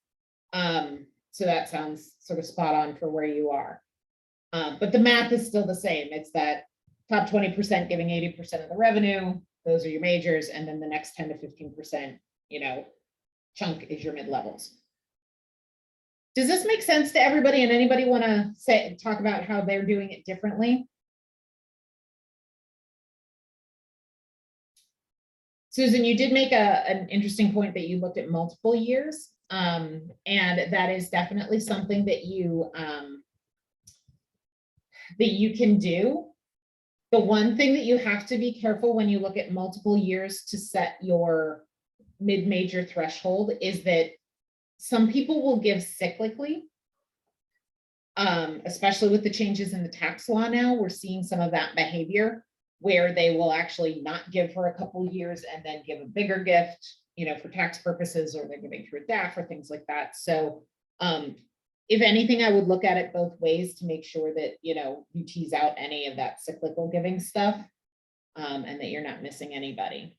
So that sounds sort of spot on for where you are. But the math is still the same. It's that top 20% giving 80% of the revenue. Those are your majors, and then the next 10 to 15%, chunk is your mid-levels. Does this make sense to everybody? And anybody want to talk about how they're doing it differently? Susan, you did make an interesting point that you looked at multiple years, and that is definitely something that you can do. The one thing that you have to be careful when you look at multiple years to set your mid-major threshold is that some people will give cyclically, especially with the changes in the tax law now. We're seeing some of that behavior where they will actually not give for a couple of years and then give a bigger gift, for tax purposes, or they're giving through a DAF or things like that. So if anything, I would look at it both ways to make sure that, you tease out any of that cyclical giving stuff, and that you're not missing anybody.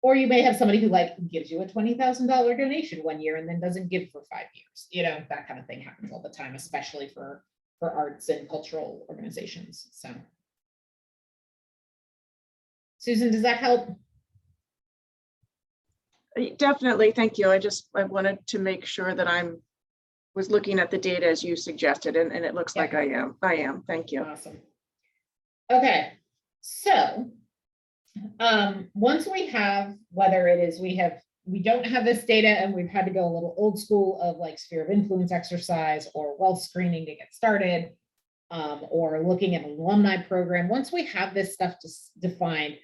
Or you may have somebody who gives you a $20,000 donation one year and then doesn't give for 5 years. That kind of thing happens all the time, especially for arts and cultural organizations. So, Susan, does that help? Definitely, thank you. I wanted to make sure that was looking at the data as you suggested, and it looks like I am. Thank you. Awesome. Okay, so once we have, whether it is we don't have this data and we've had to go a little old school of sphere of influence exercise or wealth screening to get started, or looking at an alumni program. Once we have this stuff defined,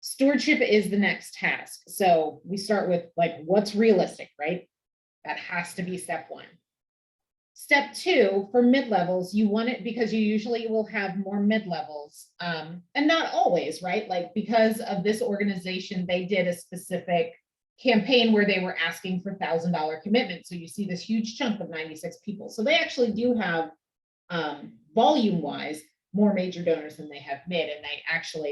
stewardship is the next task. So we start with what's realistic, right? That has to be step one. Step two, for mid-levels, you want it because you usually will have more mid-levels, and not always, right? Because of this organization, they did a specific campaign where they were asking for $1,000 commitment. So you see this huge chunk of 96 people. So they actually do have, volume-wise, more major donors than they have mid, and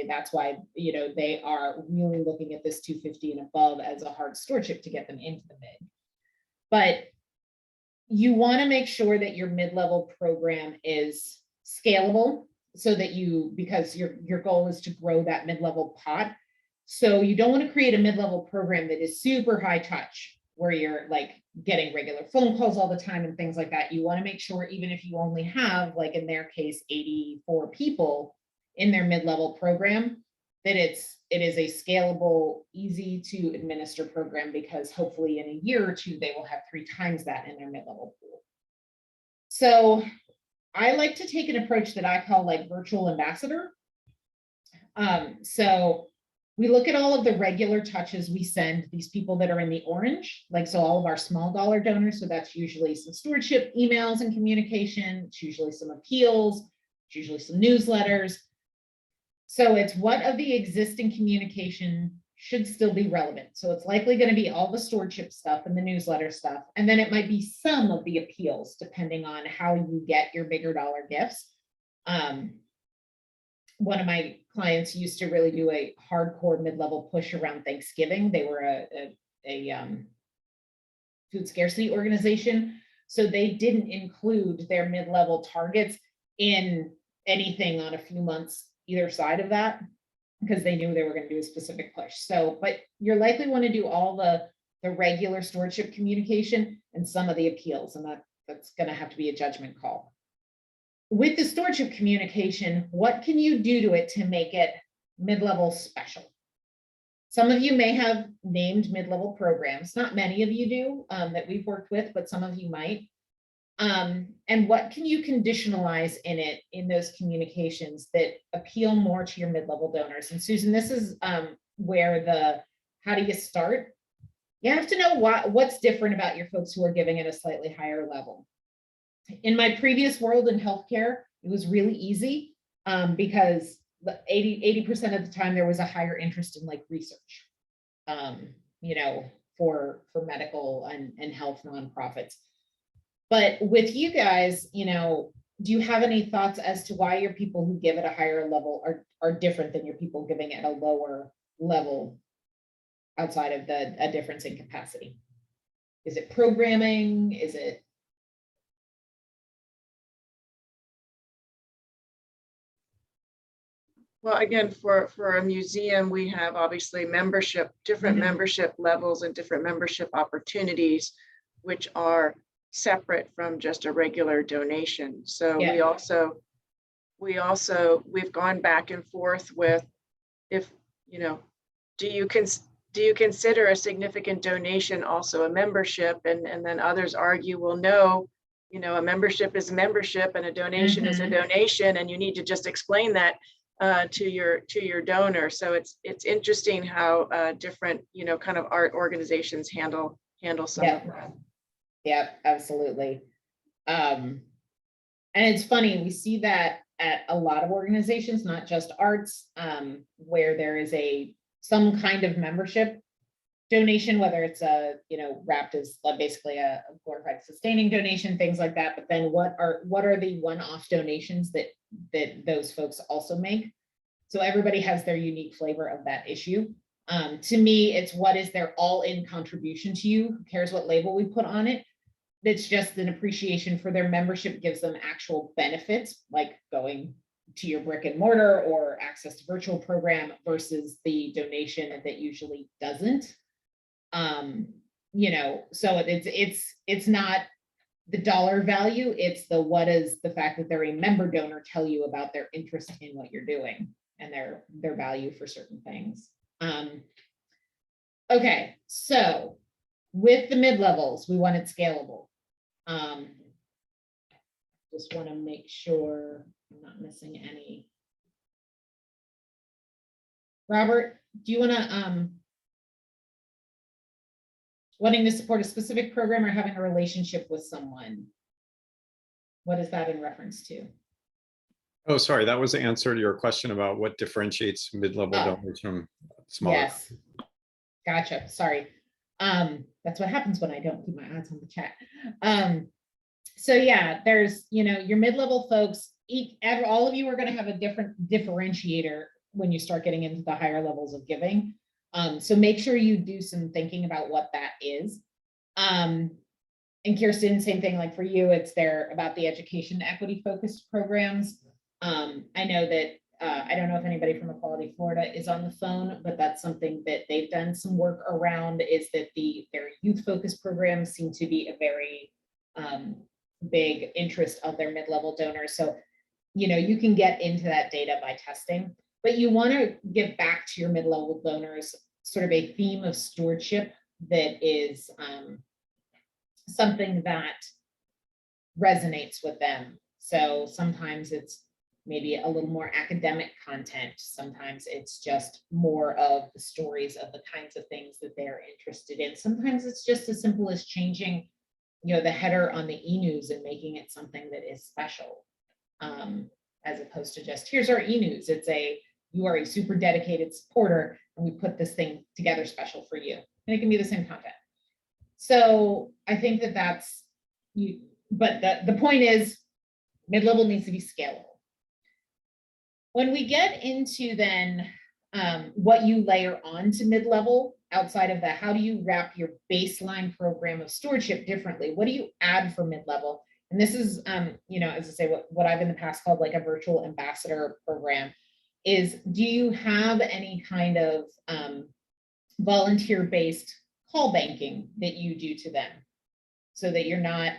that's why, they are really looking at this 250 and above as a hard stewardship to get them into the mid. But you want to make sure that your mid-level program is scalable so that because your goal is to grow that mid-level pot. So you don't want to create a mid-level program that is super high touch, where you're getting regular phone calls all the time and things like that. You want to make sure, even if you only have, in their case, 84 people in their mid-level program, that it is a scalable, easy to administer program, because hopefully in a year or two, they will have 3 times that in their mid-level pool. So I like to take an approach that I call virtual ambassador. So we look at all of the regular touches we send these people that are in the orange, so all of our small dollar donors. So that's usually some stewardship emails and communication. It's usually some appeals. It's usually some newsletters. So it's what of the existing communication should still be relevant. So it's likely going to be all the stewardship stuff and the newsletter stuff. And then it might be some of the appeals, depending on how you get your bigger dollar gifts. One of my clients used to really do a hardcore mid-level push around Thanksgiving. They were a food scarcity organization. So they didn't include their mid-level targets in anything on a few months either side of that, because they knew they were going to do a specific push. So, but you're likely want to do all the regular stewardship communication and some of the appeals, and that's going to have to be a judgment call. With the stewardship communication, what can you do to it to make it mid-level special? Some of you may have named mid-level programs. Not many of you do that we've worked with, but some of you might. And what can you conditionalize in those communications that appeal more to your mid-level donors? And Susan, this is where how do you start? You have to know what's different about your folks who are giving at a slightly higher level. In my previous world in healthcare, it was really easy because 80% of the time there was a higher interest in research, for medical and health nonprofits. But with you guys, you know, do you have any thoughts as to why your people who give at a higher level are different than your people giving at a lower level outside of a difference in capacity? Is it programming? Is it? Well, again, for a museum, we have obviously membership, different Mhm. membership levels and different membership opportunities, which are separate from just a regular donation. So Yeah. we've gone back and forth with, if, you know, do you consider a significant donation also a membership? And then others argue, well, no, you know, a membership is a membership and a donation is a donation, and you need to just explain that to your donor. So it's interesting how different, you know, kind of art organizations handle some of that. Yeah, absolutely. And it's funny, we see that at a lot of organizations, not just arts, where there is some kind of membership donation, whether it's wrapped as basically a glorified sustaining donation, things like that. But then what are the one-off donations that those folks also make? So everybody has their unique flavor of that issue. To me, it's what is their all-in contribution to you? Who cares what label we put on it? It's just an appreciation for their membership, gives them actual benefits, like going to your brick and mortar or access to virtual program, versus the donation that usually doesn't. So it's not the dollar value, it's what is the fact that they're a member donor tell you about their interest in what you're doing and their value for certain things. Okay, so with the mid-levels, we want it scalable. Just want to make sure I'm not missing any. Robert, do you want to wanting to support a specific program or having a relationship with someone? What is that in reference to? Oh, sorry, that was the answer to your question about what differentiates mid-level donors from smaller. Yes. Gotcha. Sorry. That's what happens when I don't keep my eyes on the chat. So yeah, there's, your mid-level folks, all of you are going to have a different differentiator when you start getting into the higher levels of giving. So make sure you do some thinking about what that is. And Kirsten, same thing, like for you, it's about the education equity focused programs. I know that, I don't know if anybody from Equality Florida is on the phone, but that's something that they've done some work around, is that their youth focused programs seem to be a very big interest of their mid-level donors. So, you can get into that data by testing, but you want to give back to your mid-level donors sort of a theme of stewardship that is something that resonates with them. So sometimes it's maybe a little more academic content. Sometimes it's just more of the stories of the kinds of things that they're interested in. Sometimes it's just as simple as changing, the header on the e-news and making it something that is special, as opposed to just, here's our e-news. It's you are a super dedicated supporter and we put this thing together special for you. And it can be the same content. So I think that's you, but the point is mid-level needs to be scalable. When we get into then what you layer on to mid-level, outside of that, how do you wrap your baseline program of stewardship differently? What do you add for mid-level? And this is, as I say, what I've in the past called like a virtual ambassador program, is do you have any kind of volunteer-based call banking that you do to them so that you're not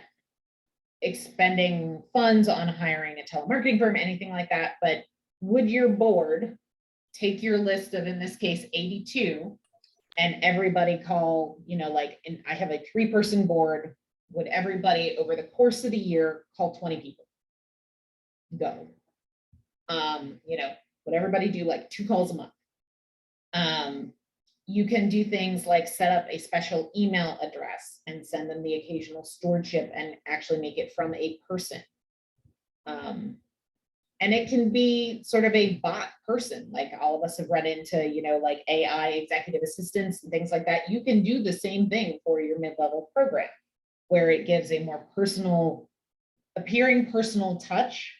expending funds on hiring a telemarketing firm, anything like that? But would your board take your list of, in this case, 82, and everybody call, and I have a 3-person board, would everybody over the course of the year call 20 people? Go. Would everybody do like 2 calls a month? You can do things like set up a special email address and send them the occasional stewardship and actually make it from a person. And it can be sort of a bot person, like all of us have run into, like AI executive assistants and things like that. You can do the same thing for your mid-level program. where it gives a more personal, appearing personal touch,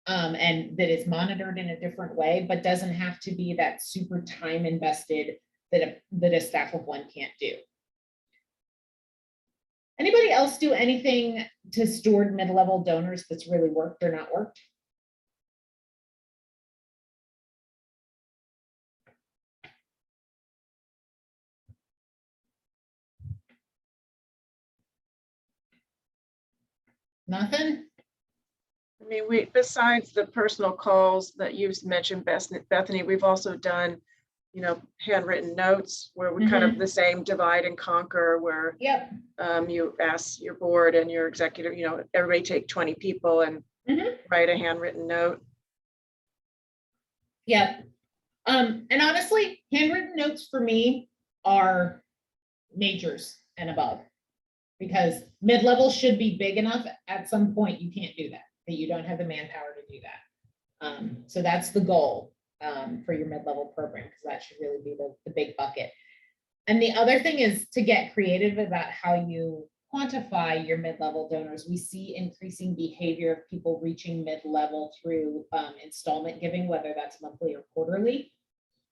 and that is monitored in a different way, but doesn't have to be that super time invested that a staff of one can't do. Anybody else do anything to stored mid-level donors that's really worked or not worked? Nothing? I mean, besides the personal calls that you've mentioned, Bethany, we've also done, you know, handwritten notes where we kind of the same divide and conquer, where Yep. You ask your board and your executive, you know, everybody take 20 people and write a handwritten note. Yep. And honestly, handwritten notes for me are majors and above, because mid-level should be big enough. At some point, you can't do that you don't have the manpower to do that. So that's the goal for your mid-level program, because that should really be the big bucket. And the other thing is to get creative about how you quantify your mid-level donors. We see increasing behavior of people reaching mid-level through installment giving, whether that's monthly or quarterly.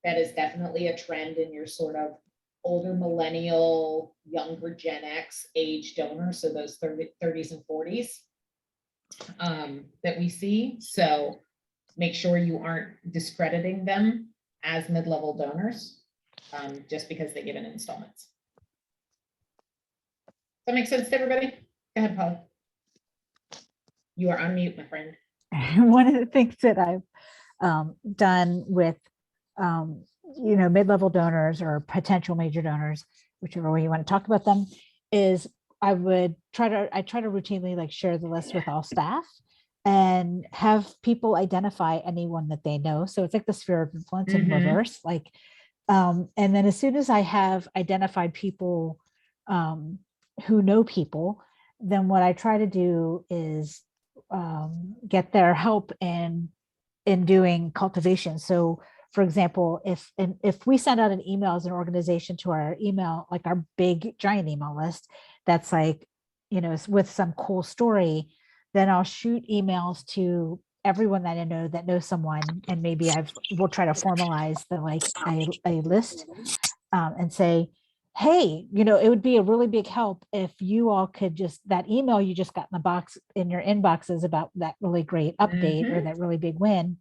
That is definitely a trend in your sort of older millennial, younger Gen X age donors, so those 30s and 40s that we see. So make sure you aren't discrediting them as mid-level donors just because they give in installments. Does that make sense to everybody? Go ahead, Paul. You are on mute, my friend. One of the things that I've done with, you know, mid-level donors or potential major donors, whichever way you want to talk about them, is I try to routinely like share the list with all staff and have people identify anyone that they know. So it's like the sphere of influence in reverse, like, and then as soon as I have identified people who know people, then what I try to do is get their help in doing cultivation. So for example, if we send out an email as an organization to our email, like our big giant email list, that's like, you know, with some cool story, then I'll shoot emails to everyone that I know that knows someone, and maybe we'll try to formalize the like a list and say, hey, you know, it would be a really big help if you all could just, that email you just got in the box in your inboxes about that really great update or that really big win,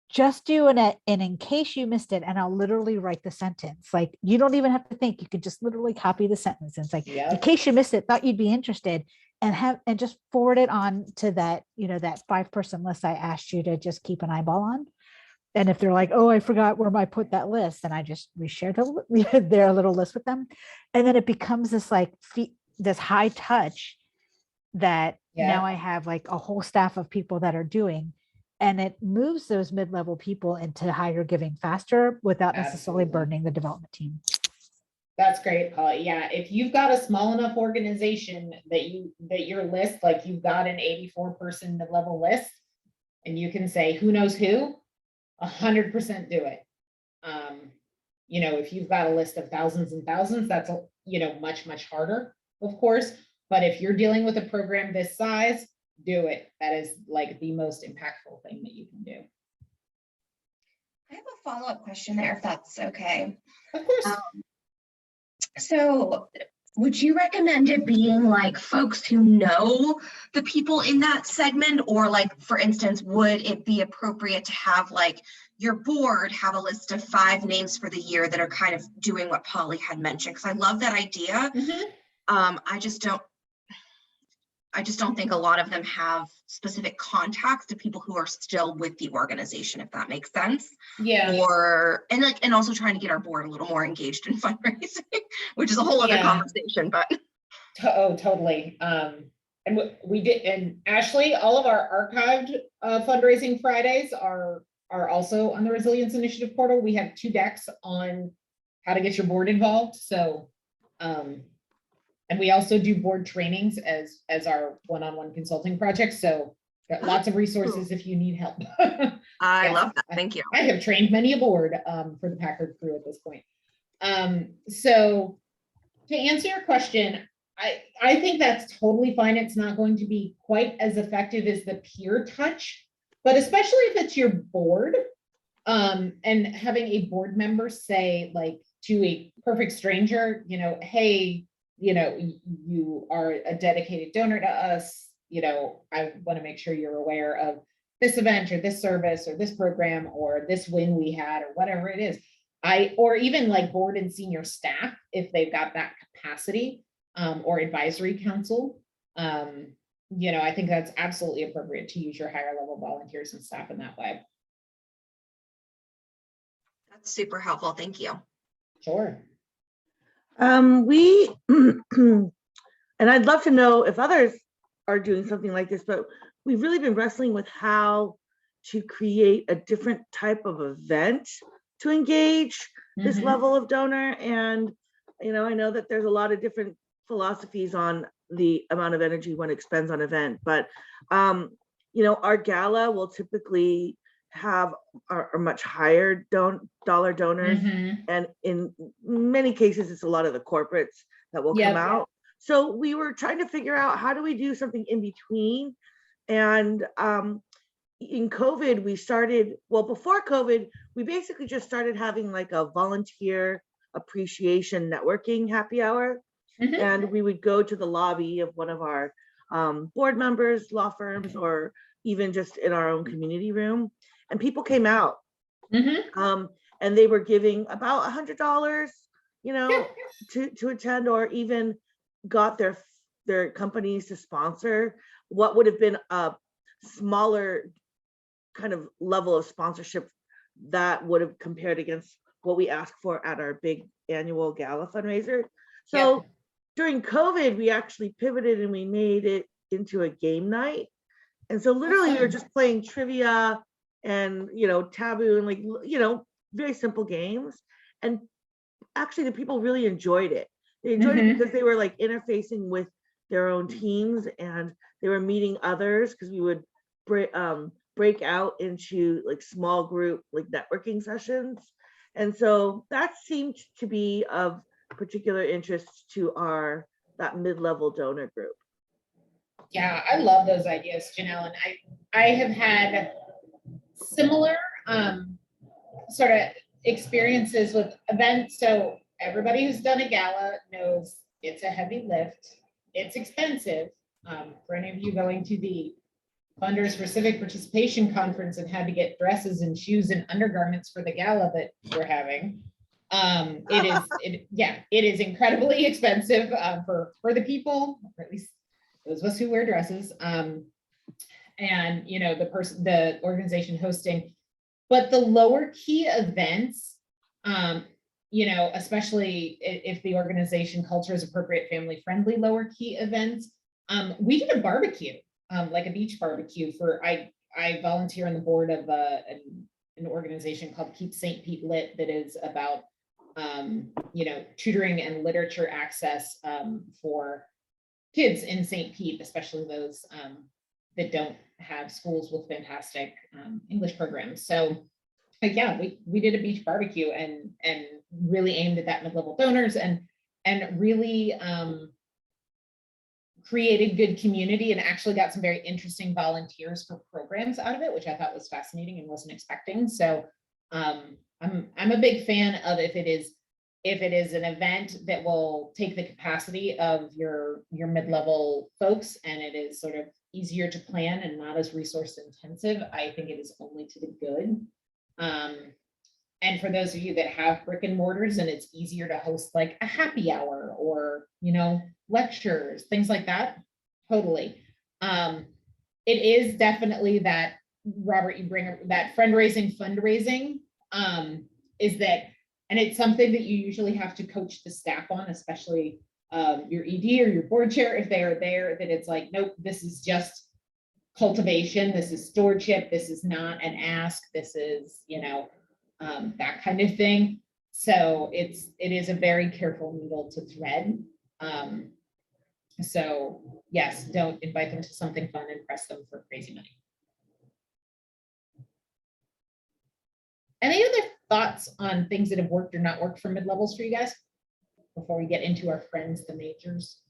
just do and in case you missed it, and I'll literally write the sentence. Like, you don't even have to think, you could just literally copy the sentence. And it's like, in case you missed it, thought you'd be interested, and just forward it on to that, you know, that 5-person list I asked you to just keep an eyeball on. And if they're like, oh, I forgot where I put that list, then I just reshare their little list with them. And then it becomes this like this high touch that now I have like a whole staff of people that are doing. And it moves those mid-level people into higher giving faster without necessarily burdening the development team. That's great, Paul. Yeah, if you've got a small enough organization that your list, like you've got an 84-person mid-level list, and you can say who knows who, 100% do it. You know, if you've got a list of thousands and thousands, that's you know, much harder, of course. But if you're dealing with a program this size, do it. That is like the most impactful thing that you can do. I have a follow-up question there, if that's okay. Of course. So would you recommend it being like folks who know the people in that segment? Or like, for instance, would it be appropriate to have like your board have a list of 5 names for the year that are kind of doing what Polly had mentioned? Because I love that idea. I just don't think a lot of them have specific contacts to people who are still with the organization, if that makes sense. Yeah. And also trying to get our board a little more engaged in fundraising, which is a whole other conversation, but. Oh, totally. And we did, and Ashley, all of our archived fundraising Fridays are also on the Resilience Initiative portal. We have 2 decks on how to get your board involved. So, and we also do board trainings as our one-on-one consulting project. So got lots of resources if you need help. I love that. Thank you. I have trained many a board for the Packard crew at this point. So to answer your question, I think that's totally fine. It's not going to be quite as effective as the peer touch, but especially if it's your board, and having a board member say like to a perfect stranger, you know, hey, you know, you are a dedicated donor to us, you know, I want to make sure you're aware of this event or this service or this program or this win we had or whatever it is. Or even like board and senior staff, if they've got that capacity, or advisory council, you know, I think that's absolutely appropriate to use your higher level volunteers and staff in that way. That's super helpful. Thank you. Sure. We, and I'd love to know if others are doing something like this, but we've really been wrestling with how to create a different type of event to engage this level of donor. And, you know, I know that there's a lot of different philosophies on the amount of energy one expends on event, but, you know, our gala will typically have are much higher dollar donors, and in many cases it's a lot of the corporates that will come out. So we were trying to figure out how do we do something in between. And in COVID we started, well, before COVID we basically just started having like a volunteer appreciation networking happy hour, and we would go to the lobby of one of our board members, law firms, or even just in our own community room. And people came out, and they were giving about $100, you know, to attend, or even got their companies to sponsor what would have been a smaller kind of level of sponsorship that would have compared against what we asked for at our big annual gala fundraiser. So during COVID, we actually pivoted and we made it into a game night. And so literally we were just playing trivia and, you know, taboo and like, you know, very simple games. And actually the people really enjoyed it. They enjoyed it because they were like interfacing with their own teams, and they were meeting others, because we would break out into like small group, like networking sessions. And so that seemed to be of particular interest to that mid-level donor group. Yeah, I love those ideas, Janelle. And I have had similar sort of experiences with events. So everybody who's done a gala knows it's a heavy lift. It's expensive. For any of you going to the Funders for Civic Participation Conference and had to get dresses and shoes and undergarments for the gala that we're having, it is incredibly expensive for the people, or at least those of us who wear dresses, and you know, the organization hosting. But the lower key events, you know, especially if the organization culture is appropriate, family friendly lower key events, we did a barbecue, like a beach barbecue for, I volunteer on the board of an organization called Keep St. Pete Lit that is about you know, tutoring and literature access for kids in St. Pete, especially those that don't have schools with fantastic English programs. So yeah, we did a beach barbecue and really aimed at that mid-level donors and really created good community, and actually got some very interesting volunteers for programs out of it, which I thought was fascinating and wasn't expecting. So I'm a big fan of if it is an event that will take the capacity of your mid-level folks, and it is sort of easier to plan and not as resource intensive, I think it is only to the good. And for those of you that have brick and mortars and it's easier to host like a happy hour or, you know, lectures, things like that, totally. It is definitely that, Robert, you bring that fundraising is that, and it's something that you usually have to coach the staff on, especially your ED or your board chair, if they are there, that it's like, nope, this is just cultivation, this is stewardship, this is not an ask, this is, you know, that kind of thing. So it is a very careful needle to thread. So yes, don't invite them to something fun and press them for crazy money. Any other thoughts on things that have worked or not worked for mid-levels for you guys before we get into our friends, the majors?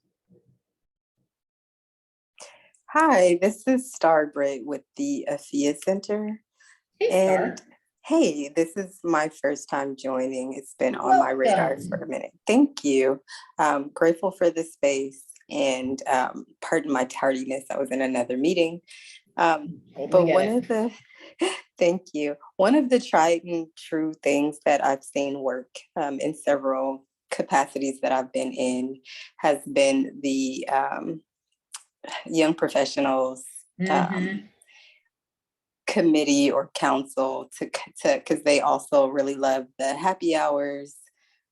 Hi, this is Starbreak with the AFIA Center. Hey, Star. And hey, this is my first time joining. It's been on my radar for a minute. Thank you. Grateful for the space and pardon my tardiness. I was in another meeting. But one of the, thank you. One of the tried and true things that I've seen work in several capacities that I've been in has been the young professionals committee or council to because they also really love the happy hours,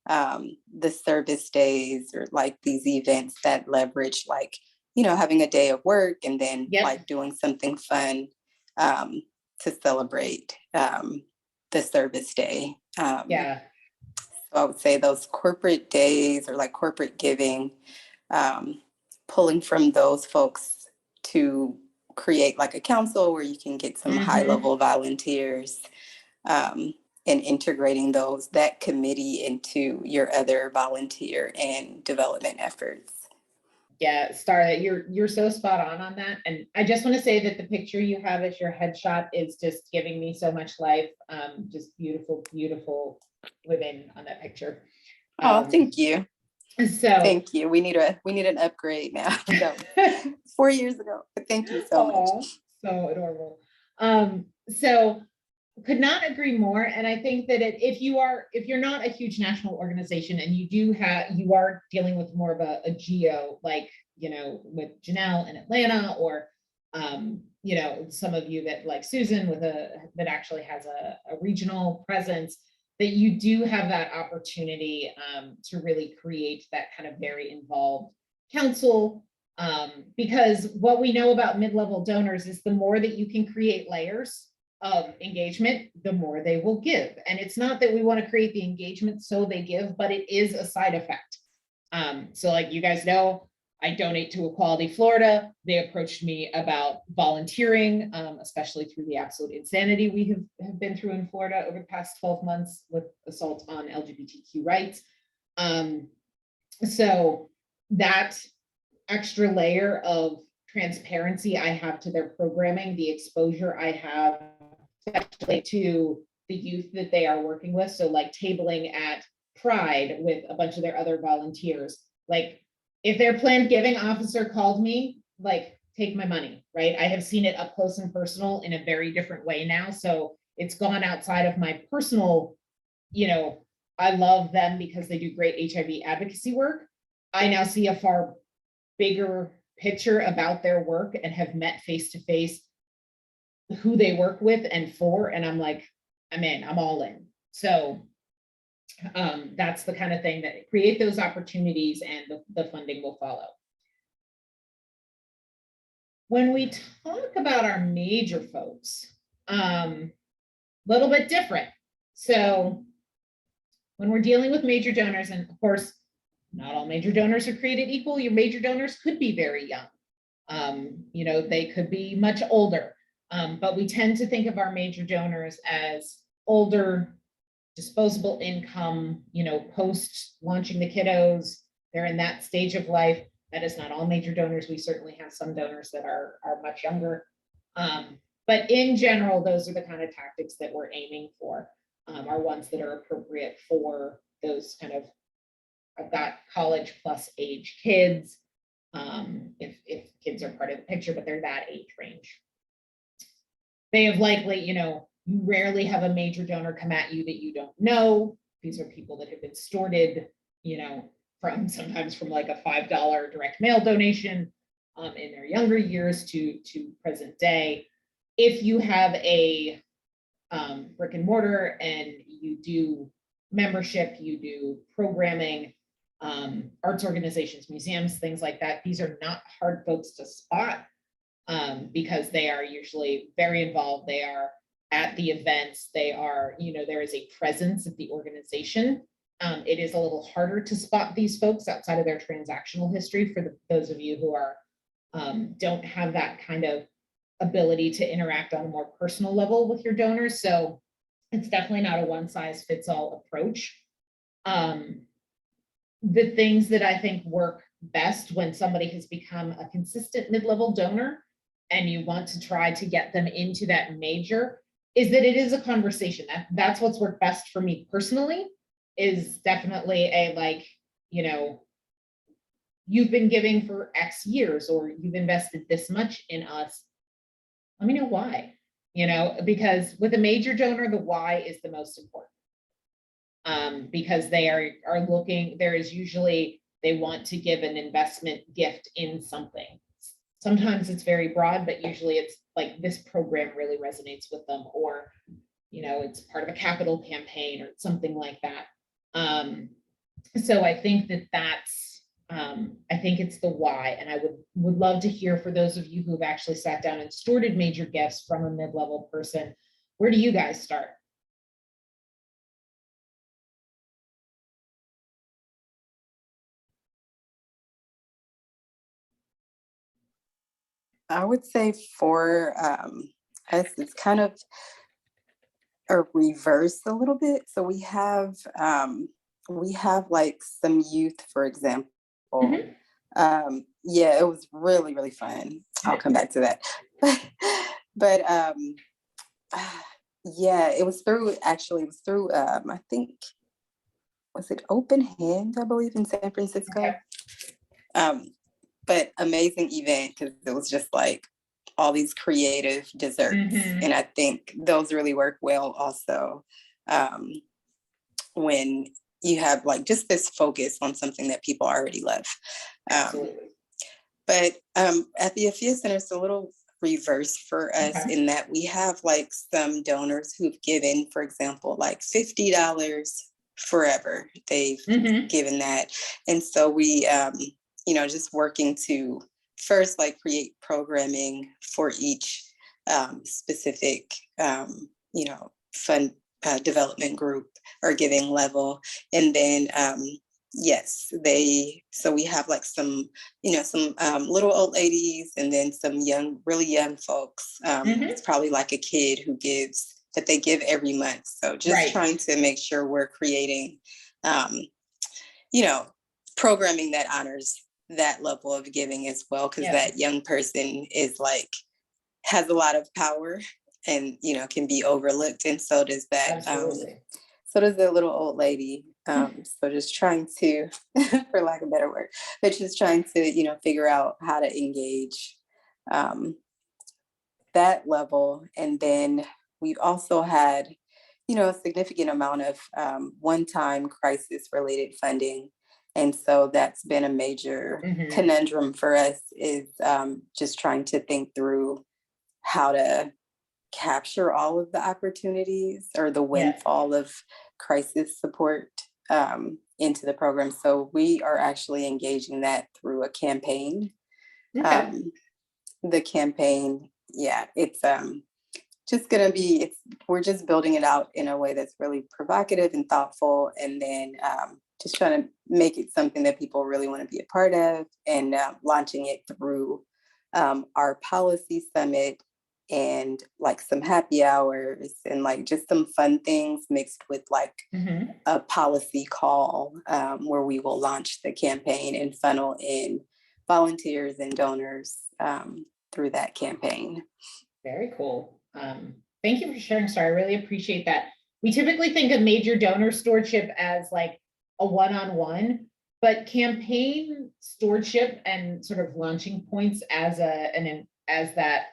the service days, or like these events that leverage like, you know, having a day of work and then like doing something fun to celebrate the service day. So I would say those corporate days or like corporate giving, pulling from those folks to create like a council where you can get some high level volunteers and integrating that committee into your other volunteer and development efforts. Yeah, Star, you're so spot on that. And I just want to say that the picture you have as your headshot is just giving me so much life. Just beautiful, beautiful women on that picture. Oh, thank you. So thank you. We need an upgrade now. So 4 years ago, but thank you so much. So adorable. So could not agree more. And I think that if you're not a huge national organization and you are dealing with more of a geo, like, you know, with Janelle in Atlanta, or you know, some of you that like Susan that actually has a regional presence, that you do have that opportunity to really create that kind of very involved council. Because what we know about mid-level donors is the more that you can create layers of engagement, the more they will give. And it's not that we want to create the engagement so they give, but it is a side effect. So like you guys know, I donate to Equality Florida. They approached me about volunteering, especially through the absolute insanity we have been through in Florida over the past 12 months with assault on LGBTQ rights. So that extra layer of transparency I have to their programming, the exposure I have especially to the youth that they are working with. So like tabling at Pride with a bunch of their other volunteers, like if their planned giving officer called me, like, take my money, right? I have seen it up close and personal in a very different way now. So it's gone outside of my personal, you know, I love them because they do great HIV advocacy work. I now see a far bigger picture about their work and have met face to face who they work with and for, and I'm like, I'm in, I'm all in. So that's the kind of thing that create those opportunities, and the funding will follow. When we talk about our major folks, little bit different. So when we're dealing with major donors, and of course, not all major donors are created equal. Your major donors could be very young. You know, they could be much older, but we tend to think of our major donors as older, disposable income, you know, post launching the kiddos, they're in that stage of life. That is not all major donors. We certainly have some donors that are much younger. But in general, those are the kind of tactics that we're aiming for, are ones that are appropriate for those kind of, I've got college plus age kids, if kids are part of the picture, but they're that age range. They have likely, you know, you rarely have a major donor come at you that you don't know. These are people that have been extorted, you know, sometimes from like a $5 direct mail donation in their younger years to present day. If you have a brick and mortar and you do membership, you do programming, arts organizations, museums, things like that, these are not hard folks to spot because they are usually very involved. They are at the events, they are, you know, there is a presence of the organization. It is a little harder to spot these folks outside of their transactional history for those of you who are don't have that kind of ability to interact on a more personal level with your donors. So it's definitely not a one size fits all approach. The things that I think work best when somebody has become a consistent mid-level donor and you want to try to get them into that major, is that it is a conversation. That's what's worked best for me personally, is definitely a like, you know, you've been giving for X years, or you've invested this much in us. Let me know why, you know, because with a major donor, the why is the most important. Because they are looking, there is usually, they want to give an investment gift in something. Sometimes it's very broad, but usually it's like this program really resonates with them, or, you know, it's part of a capital campaign or something like that. So I think that's, I think it's the why. And I would love to hear, for those of you who've actually sat down and sorted major gifts from a mid-level person, where do you guys start? I would say for us, it's kind of a reverse a little bit. So we have like some youth, for example. Yeah, it was really, really fun. I'll come back to that. But yeah, it was through, I think, was it Open Hand, I believe, in San Francisco. But amazing event, because it was just like all these creative desserts. And I think those really work well also when you have like just this focus on something that people already love. But at the Afia Center, it's a little reverse for us in that we have like some donors who've given, for example, like $50 forever. They've given that. And so we, you know, just working to first like create programming for each specific, you know, fund development group or giving level. And then, yes, so we have like some, you know, some little old ladies, and then some young, really young folks. It's probably like a kid who gives, that they give every month. So just trying to make sure we're creating, you know, programming that honors that level of giving as well, because that young person is like, has a lot of power and, you know, can be overlooked. And so does that, so does the little old lady. So just trying to, for lack of a better word, but just trying to, you know, figure out how to engage that level. And then we've also had, you know, a significant amount of one-time crisis-related funding. And so that's been a major conundrum for us, is just trying to think through how to capture all of the opportunities or the windfall of crisis support into the program. So we are actually engaging that through a campaign. The campaign, it's just gonna be, we're just building it out in a way that's really provocative and thoughtful, and then just trying to make it something that people really want to be a part of, and launching it through our policy summit and like some happy hours and like just some fun things mixed with like a policy call where we will launch the campaign and funnel in volunteers and donors through that campaign. Very cool. Thank you for sharing, Star. I really appreciate that. We typically think of major donor stewardship as like a one-on-one, but campaign stewardship and sort of launching points as that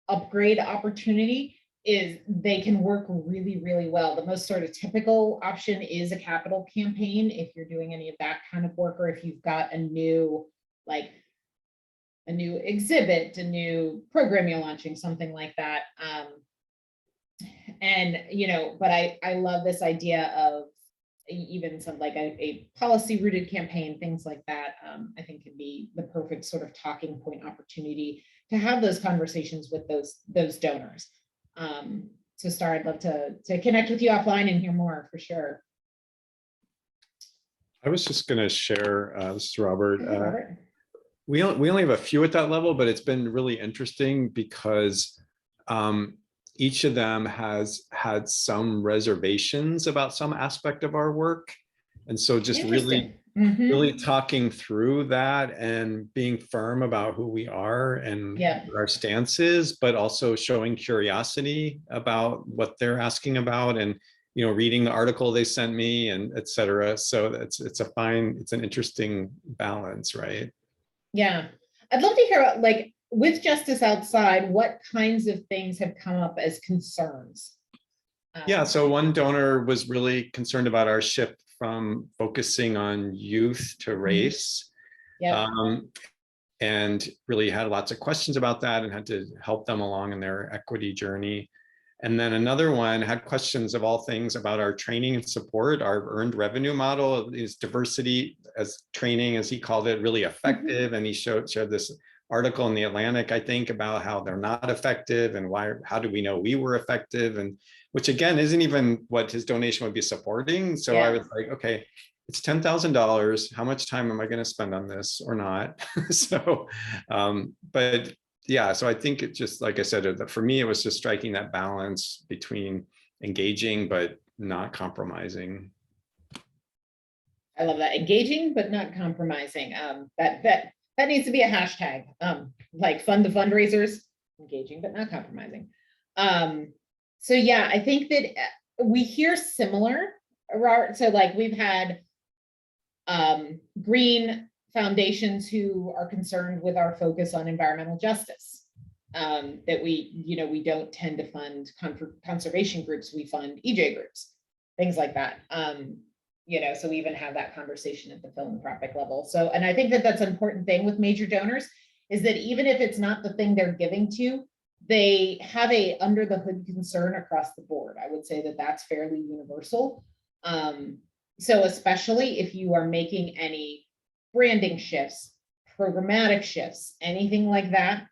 upgrade opportunity is, they can work really, really well. The most sort of typical option is a capital campaign if you're doing any of that kind of work, or if you've got a new exhibit, a new program you're launching, something like that. And, you know, but I love this idea of even some like a policy rooted campaign, things like that. I think can be the perfect sort of talking point opportunity to have those conversations with those donors. So Star, I'd love to connect with you offline and hear more for sure. I was just going to share, this is Robert. We only have a few at that level, but it's been really interesting because each of them has had some reservations about some aspect of our work. And so just really Mhm. really talking through that and being firm about who we are and Yeah. what our stance is, but also showing curiosity about what they're asking about, and reading the article they sent me, and et cetera. So it's an interesting balance, right? Yeah, I'd love to hear, like, with Justice Outside, what kinds of things have come up as concerns? Yeah, so one donor was really concerned about our shift from focusing on youth to race. Yeah. And really had lots of questions about that and had to help them along in their equity journey. And then another one had questions of all things about our training and support. Our earned revenue model, is diversity as training, as he called it, really effective? And he showed this article in the Atlantic, I think, about how they're not effective and how do we know we were effective? And which again, isn't even what his donation would be supporting. So I was like, okay, it's $10,000. How much time am I going to spend on this or not? So, but yeah, so I think it just, like I said, for me, it was just striking that balance between engaging, but not compromising. I love that. Engaging, but not compromising. That needs to be a hashtag. Like fund the fundraisers, engaging, but not compromising. So yeah, I think that we hear similar, so like we've had green foundations who are concerned with our focus on environmental justice, that we don't tend to fund conservation groups, we fund EJ groups, things like that. So we even have that conversation at the philanthropic level. So, and I think that that's an important thing with major donors, is that even if it's not the thing they're giving to, they have a under the hood concern across the board. I would say that that's fairly universal. So especially if you are making any branding shifts, programmatic shifts, anything like that,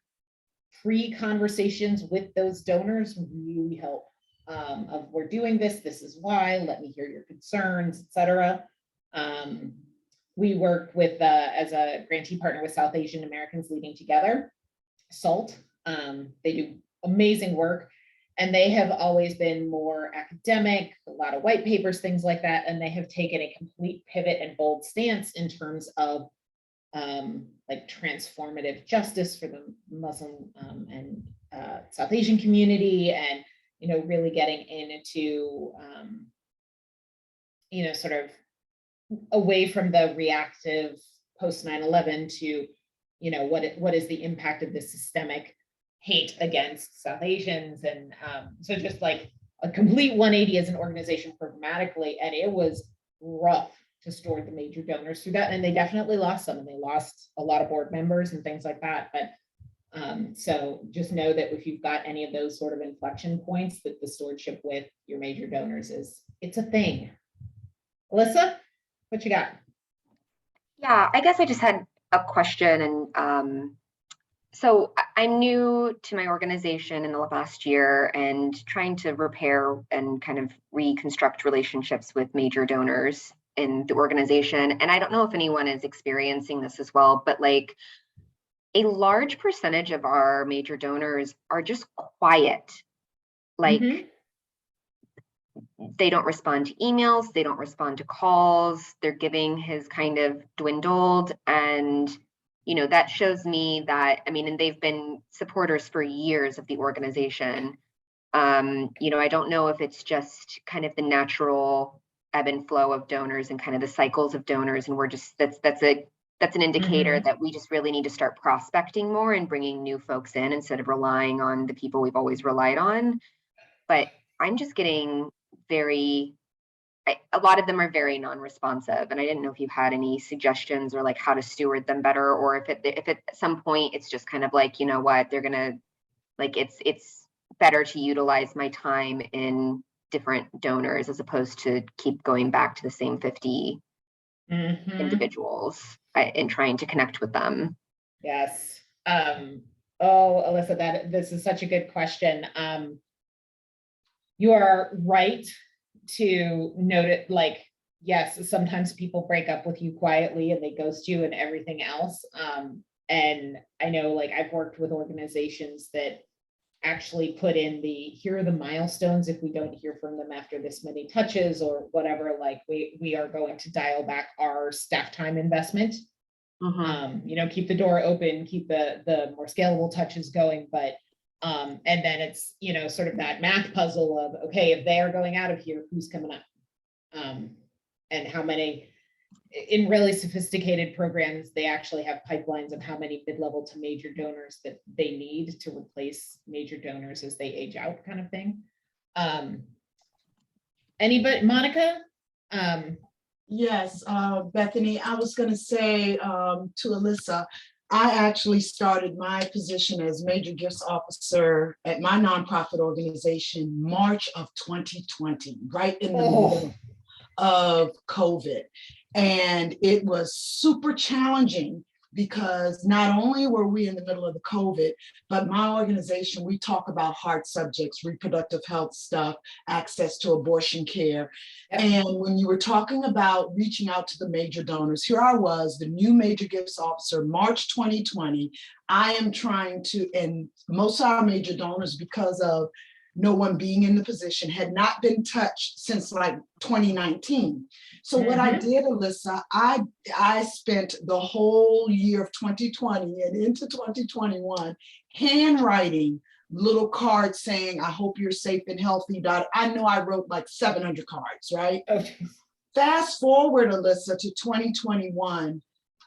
pre-conversations with those donors really help. Of we're doing this is why, let me hear your concerns, etc. We work with, as a grantee partner with South Asian Americans Leading Together, SALT. They do amazing work. And they have always been more academic, a lot of white papers, things like that. And they have taken a complete pivot and bold stance in terms of like transformative justice for the Muslim and South Asian community, and really getting into sort of away from the reactive post 9/11 to what is the impact of this systemic hate against South Asians. And so just like a complete 180 as an organization programmatically, and it was rough to store the major donors through that, and they definitely lost some, and they lost a lot of board members and things like that. But so just know that if you've got any of those sort of inflection points, that the stewardship with your major donors it's a thing. Alyssa, what you got? Yeah, I guess I just had a question, and so I'm new to my organization in the last year and trying to repair and kind of reconstruct relationships with major donors in the organization. And I don't know if anyone is experiencing this as well, but like a large percentage of our major donors are just quiet. Like they don't respond to emails, they don't respond to calls, their giving has kind of dwindled. And that shows me that, and they've been supporters for years of the organization. I don't know if it's just kind of the natural ebb and flow of donors and kind of the cycles of donors. And we're just, that's an indicator that we just really need to start prospecting more and bringing new folks in instead of relying on the people we've always relied on. But I'm just getting a lot of them are very non-responsive, and I didn't know if you had any suggestions or like how to steward them better, or if at some point it's just kind of like, they're gonna, like, it's better to utilize my time in different donors as opposed to keep going back to the same 50 individuals and trying to connect with them. Yes. Oh, Alyssa, this is such a good question. You are right to note it, like, yes, sometimes people break up with you quietly and they ghost you and everything else. And I know, like, I've worked with organizations that actually put in here are the milestones. If we don't hear from them after this many touches or whatever, like we are going to dial back our staff time investment. You know, keep the door open, keep the more scalable touches going, but and then it's, you know, sort of that math puzzle of, okay, if they are going out of here, who's coming up? And how many, in really sophisticated programs, they actually have pipelines of how many mid-level to major donors that they need to replace major donors as they age out, kind of thing. Anybody, Monica? Yes, Bethany, I was going to say to Alyssa, I actually started my position as Major Gifts Officer at my nonprofit organization March of 2020, right in the middle of COVID. And it was super challenging because not only were we in the middle of the COVID, but my organization, we talk about hard subjects, reproductive health stuff, access to abortion care. And when you were talking about reaching out to the major donors, here I was, the new Major Gifts Officer, March 2020. I am trying to, and most of our major donors, because of no one being in the position, had not been touched since like 2019. So what I did, Alyssa, I spent the whole year of 2020 and into 2021 handwriting little cards saying, I hope you're safe and healthy. I know I wrote like 700 cards, right? Fast forward, Alyssa, to 2021,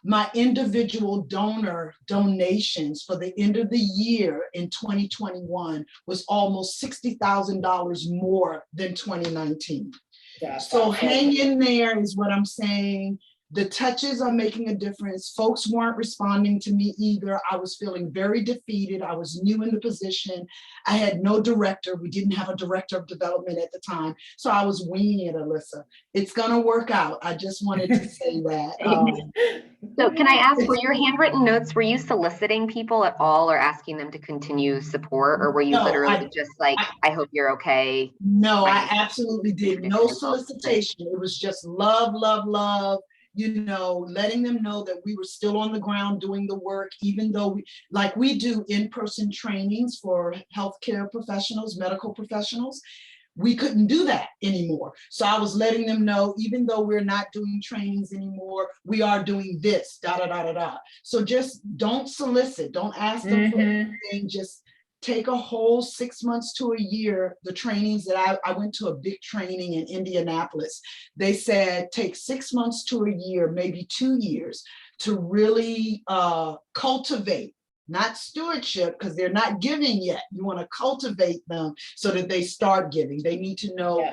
my individual donor donations for the end of the year in 2021 was almost $60,000 more than 2019. So hang in there is what I'm saying. The touches are making a difference. Folks weren't responding to me either. I was feeling very defeated. I was new in the position. I had no director. We didn't have a director of development at the time. So I was winging it, Alyssa. It's gonna work out. I just wanted to say that. So can I ask, were your handwritten notes, were you soliciting people at all or asking them to continue support? Or were you literally just like, I hope you're okay? No, I absolutely did. No solicitation. It was just love, love, love. You know, letting them know that we were still on the ground doing the work, even though we do in-person trainings for healthcare professionals, medical professionals. We couldn't do that anymore. So I was letting them know, even though we're not doing trainings anymore, we are doing this, da, da, da, da, da. So just don't solicit, don't ask them for anything, just take a whole 6 months to a year. The trainings that I went to a big training in Indianapolis. They said, take 6 months to a year, maybe 2 years to really cultivate, not stewardship, because they're not giving yet. You want to cultivate them so that they start giving. They need to know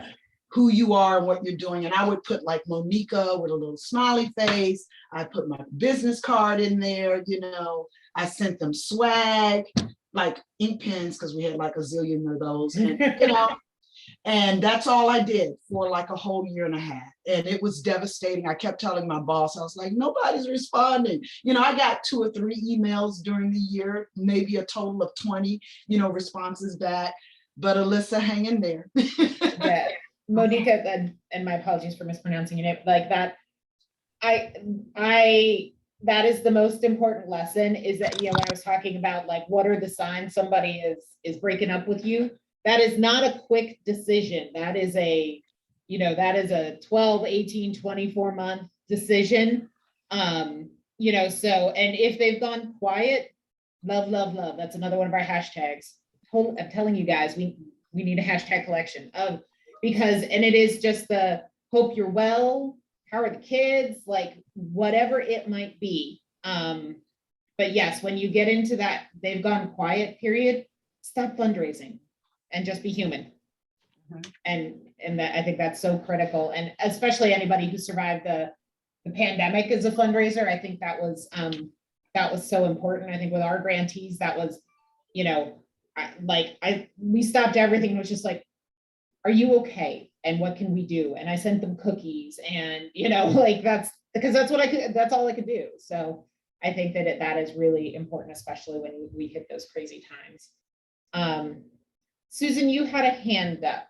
who you are and what you're doing. And I would put like Monica with a little smiley face. I put my business card in there, you know, I sent them swag, like ink pens, because we had like a zillion of those, and you know, and that's all I did for like a whole year and a half. And it was devastating. I kept telling my boss, I was like, nobody's responding. You know, I got 2 or 3 emails during the year, maybe a total of 20, you know, responses back. But Alyssa, hang in there. Yeah, Monica, and my apologies for mispronouncing your name, like that. That is the most important lesson, is that, you know, when I was talking about like, what are the signs somebody is breaking up with you? That is not a quick decision. That is a, you know, that is a 12, 18, 24 month decision. You know, so, and if they've gone quiet, love, love, love. That's another one of our hashtags. I'm telling you guys, we need a hashtag collection of, because, and it is just the hope you're well, how are the kids, like whatever it might be. But yes, when you get into that, they've gone quiet period, stop fundraising and just be human. And that, I think that's so critical. And especially anybody who survived the pandemic as a fundraiser, I think that was so important. I think with our grantees, that was, you know, we stopped everything and was just like, are you okay? And what can we do? And I sent them cookies, and, you know, like that's all I could do. So I think that is really important, especially when we hit those crazy times. Susan, you had a hand up.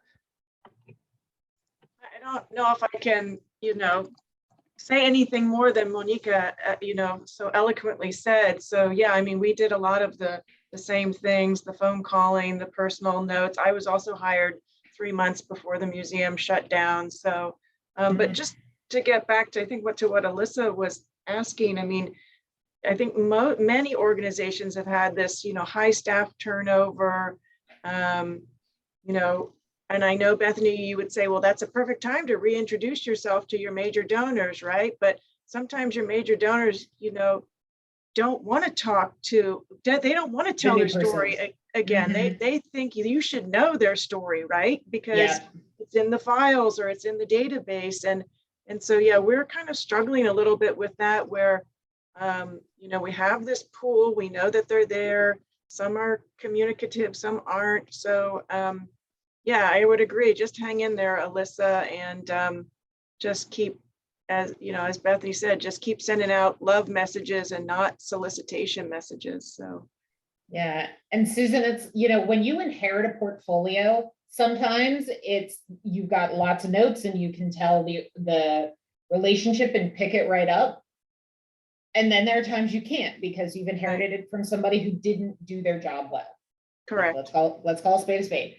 I don't know if I can, you know, say anything more than Monica, you know, so eloquently said. So yeah, I mean, we did a lot of the the same things, the phone calling, the personal notes. I was also hired 3 months before the museum shut down. So, but just to get back to, I think what Alyssa was asking, I mean, I think many organizations have had this, you know, high staff turnover, you know, and I know, Bethany, you would say, well, that's a perfect time to reintroduce yourself to your major donors, right? But sometimes your major donors, you know, don't want to talk to, they don't want to tell their story again. They think you should know their story, right? Because it's in the files or it's in the database. And so, yeah, we're kind of struggling a little bit with that, where, you know, we have this pool, we know that they're there. Some are communicative, some aren't. So, yeah, I would agree. Just hang in there, Alyssa, and just keep, as you know, as Bethany said, just keep sending out love messages and not solicitation messages. So, yeah. And Susan, it's, you know, when you inherit a portfolio, sometimes it's, you've got lots of notes and you can tell the relationship and pick it right up. And then there are times you can't, because you've inherited it from somebody who didn't do their job well. Correct. Let's call a spade a spade.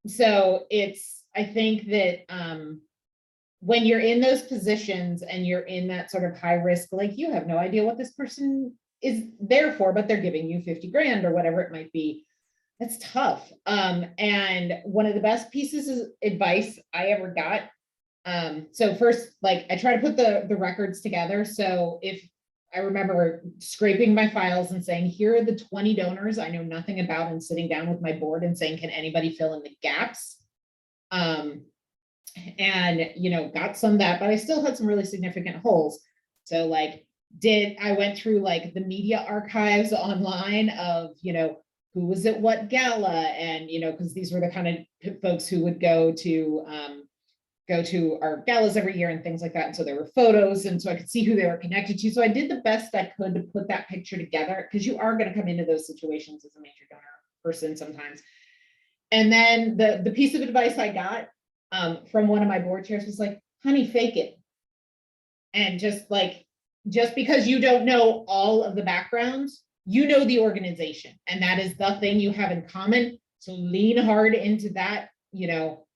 So it's, I think that when you're in those positions and you're in that sort of high risk, like you have no idea what this person is there for, but they're giving you 50 grand or whatever it might be. That's tough. And one of the best pieces of advice I ever got. So first, like, I try to put the records together. So if I remember scraping my files and saying, here are the 20 donors I know nothing about, and sitting down with my board and saying, can anybody fill in the gaps? And, you know, got some of that, but I still had some really significant holes. So like, I went through like the media archives online of, you know, who was at what gala, and, you know, because these were the kind of folks who would go to our galas every year and things like that. And so there were photos, and so I could see who they were connected to. So I did the best I could to put that picture together, because you are going to come into those situations as a major donor person sometimes. And then the piece of advice I got from one of my board chairs was like, honey, fake it. And just because you don't know all of the backgrounds, you know the organization, and that is the thing you have in common. So lean hard into that, you know,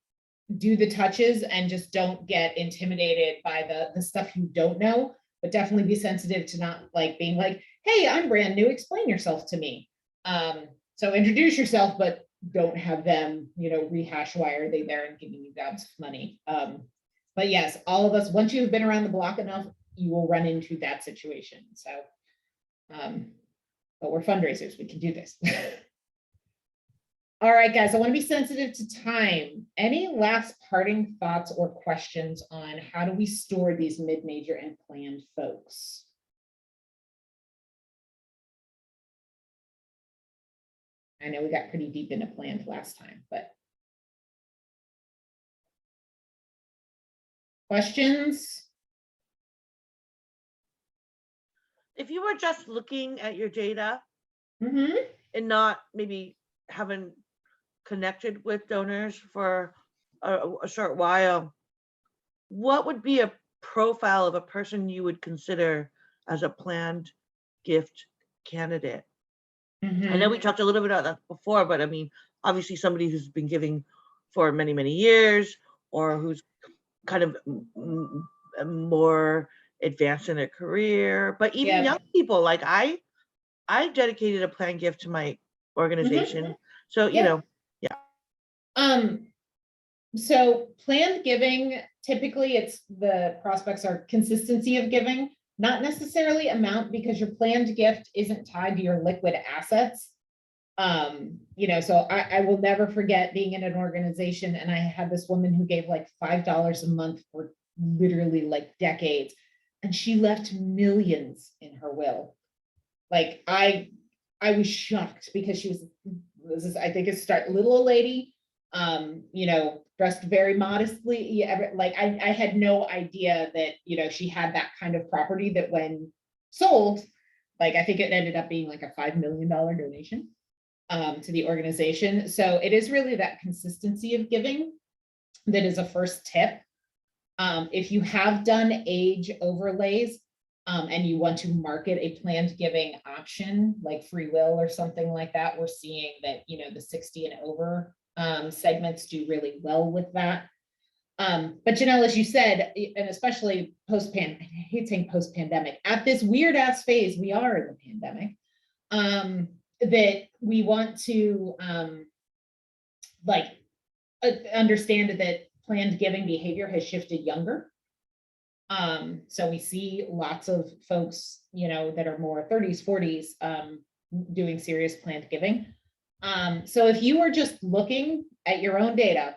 do the touches, and just don't get intimidated by the stuff you don't know, but definitely be sensitive to not like being like, hey, I'm brand new, explain yourself to me. So introduce yourself, but don't have them, you know, rehash why are they there and giving you gobs of money. But yes, all of us, once you've been around the block enough, you will run into that situation. So, but we're fundraisers, we can do this. All right, guys, I want to be sensitive to time. Any last parting thoughts or questions on how do we store these mid-major and planned folks? I know we got pretty deep into planned last time, but. Questions? If you were just looking at your data Mm-hmm. and not maybe haven't connected with donors for a short while, what would be a profile of a person you would consider as a planned gift candidate? I know we talked a little bit about that before, but I mean, obviously somebody who's been giving for many, many years, or who's kind of more advanced in their career, but even young people, like I dedicated a planned gift to my organization. So, you know, so planned giving, typically it's the prospects are consistency of giving, not necessarily amount, because your planned gift isn't tied to your liquid assets. You know, so I will never forget being in an organization, and I had this woman who gave like $5 a month for literally like decades, and she left millions in her will. Like I was shocked, because she was I think it's little old lady, you know, dressed very modestly. Like I had no idea that, you know, she had that kind of property that when sold, like I think it ended up being like a $5 million donation to the organization. So it is really that consistency of giving that is a first tip. If you have done age overlays, and you want to market a planned giving option like Free Will or something like that, we're seeing that, you know, the 60 and over segments do really well with that. But Janelle, as you said, and especially I hate saying post-pandemic, at this weird ass phase, we are in the pandemic, that we want to understand that planned giving behavior has shifted younger. So we see lots of folks, you know, that are more 30s, 40s, doing serious planned giving. So if you are just looking at your own data,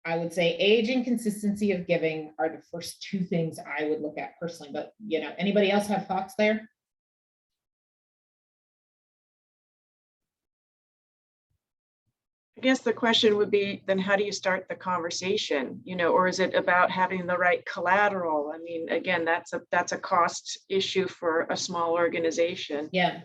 I would say age and consistency of giving are the first two things I would look at personally, but you know, anybody else have thoughts there? I guess the question would be, then how do you start the conversation? You know, or is it about having the right collateral? I mean, again, that's a cost issue for a small organization. Yeah.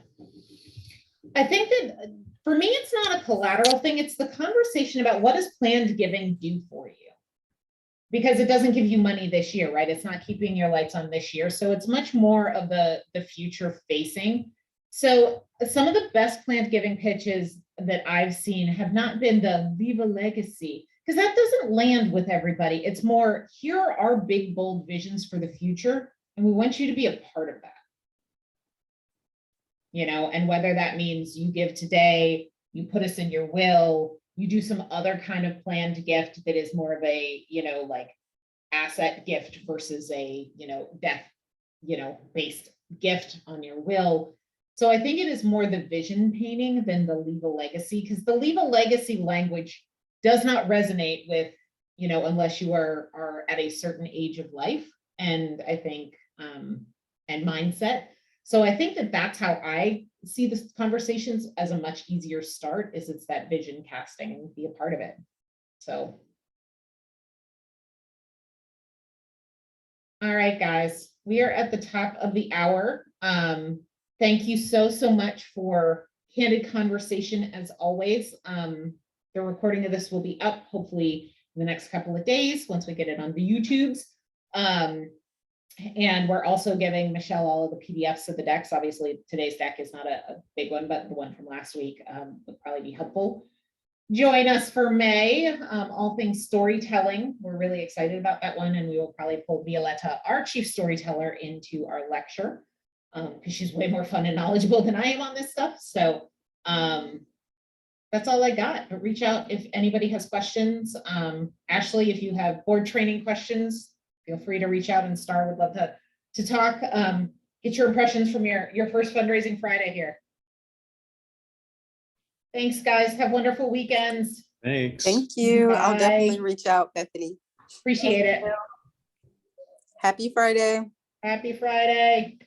I think that for me, it's not a collateral thing. It's the conversation about what does planned giving do for you? Because it doesn't give you money this year, right? It's not keeping your lights on this year. So it's much more of the future facing. So some of the best planned giving pitches that I've seen have not been the leave a legacy, because that doesn't land with everybody. It's more, here are our big, bold visions for the future, and we want you to be a part of that. You know, and whether that means you give today, you put us in your will, you do some other kind of planned gift that is more of a, you know, like asset gift versus a, you know, death, you know, based gift on your will. So I think it is more the vision painting than the leave a legacy, because the leave a legacy language does not resonate with, you know, unless you are at a certain age of life. And I think, and mindset. So I think that that's how I see the conversations as a much easier start, is it's that vision casting and be a part of it. So. All right, guys, we are at the top of the hour. Thank you so much for candid conversation as always. The recording of this will be up hopefully in the next couple of days once we get it on the YouTubes. And we're also giving Michelle all of the PDFs of the decks. Obviously, today's deck is not a big one, but the one from last week would probably be helpful. Join us for May, all things storytelling. We're really excited about that one, and we will probably pull Violetta, our chief storyteller, into our lecture because she's way more fun and knowledgeable than I am on this stuff. So that's all I got, but reach out if anybody has questions. Ashley, if you have board training questions, feel free to reach out, and Star would love to talk. Get your impressions from your first fundraising Friday here. Thanks, guys. Have wonderful weekends. Thanks. Thank you. I'll Bye. definitely reach out, Bethany. Appreciate it. Happy Friday. Happy Friday.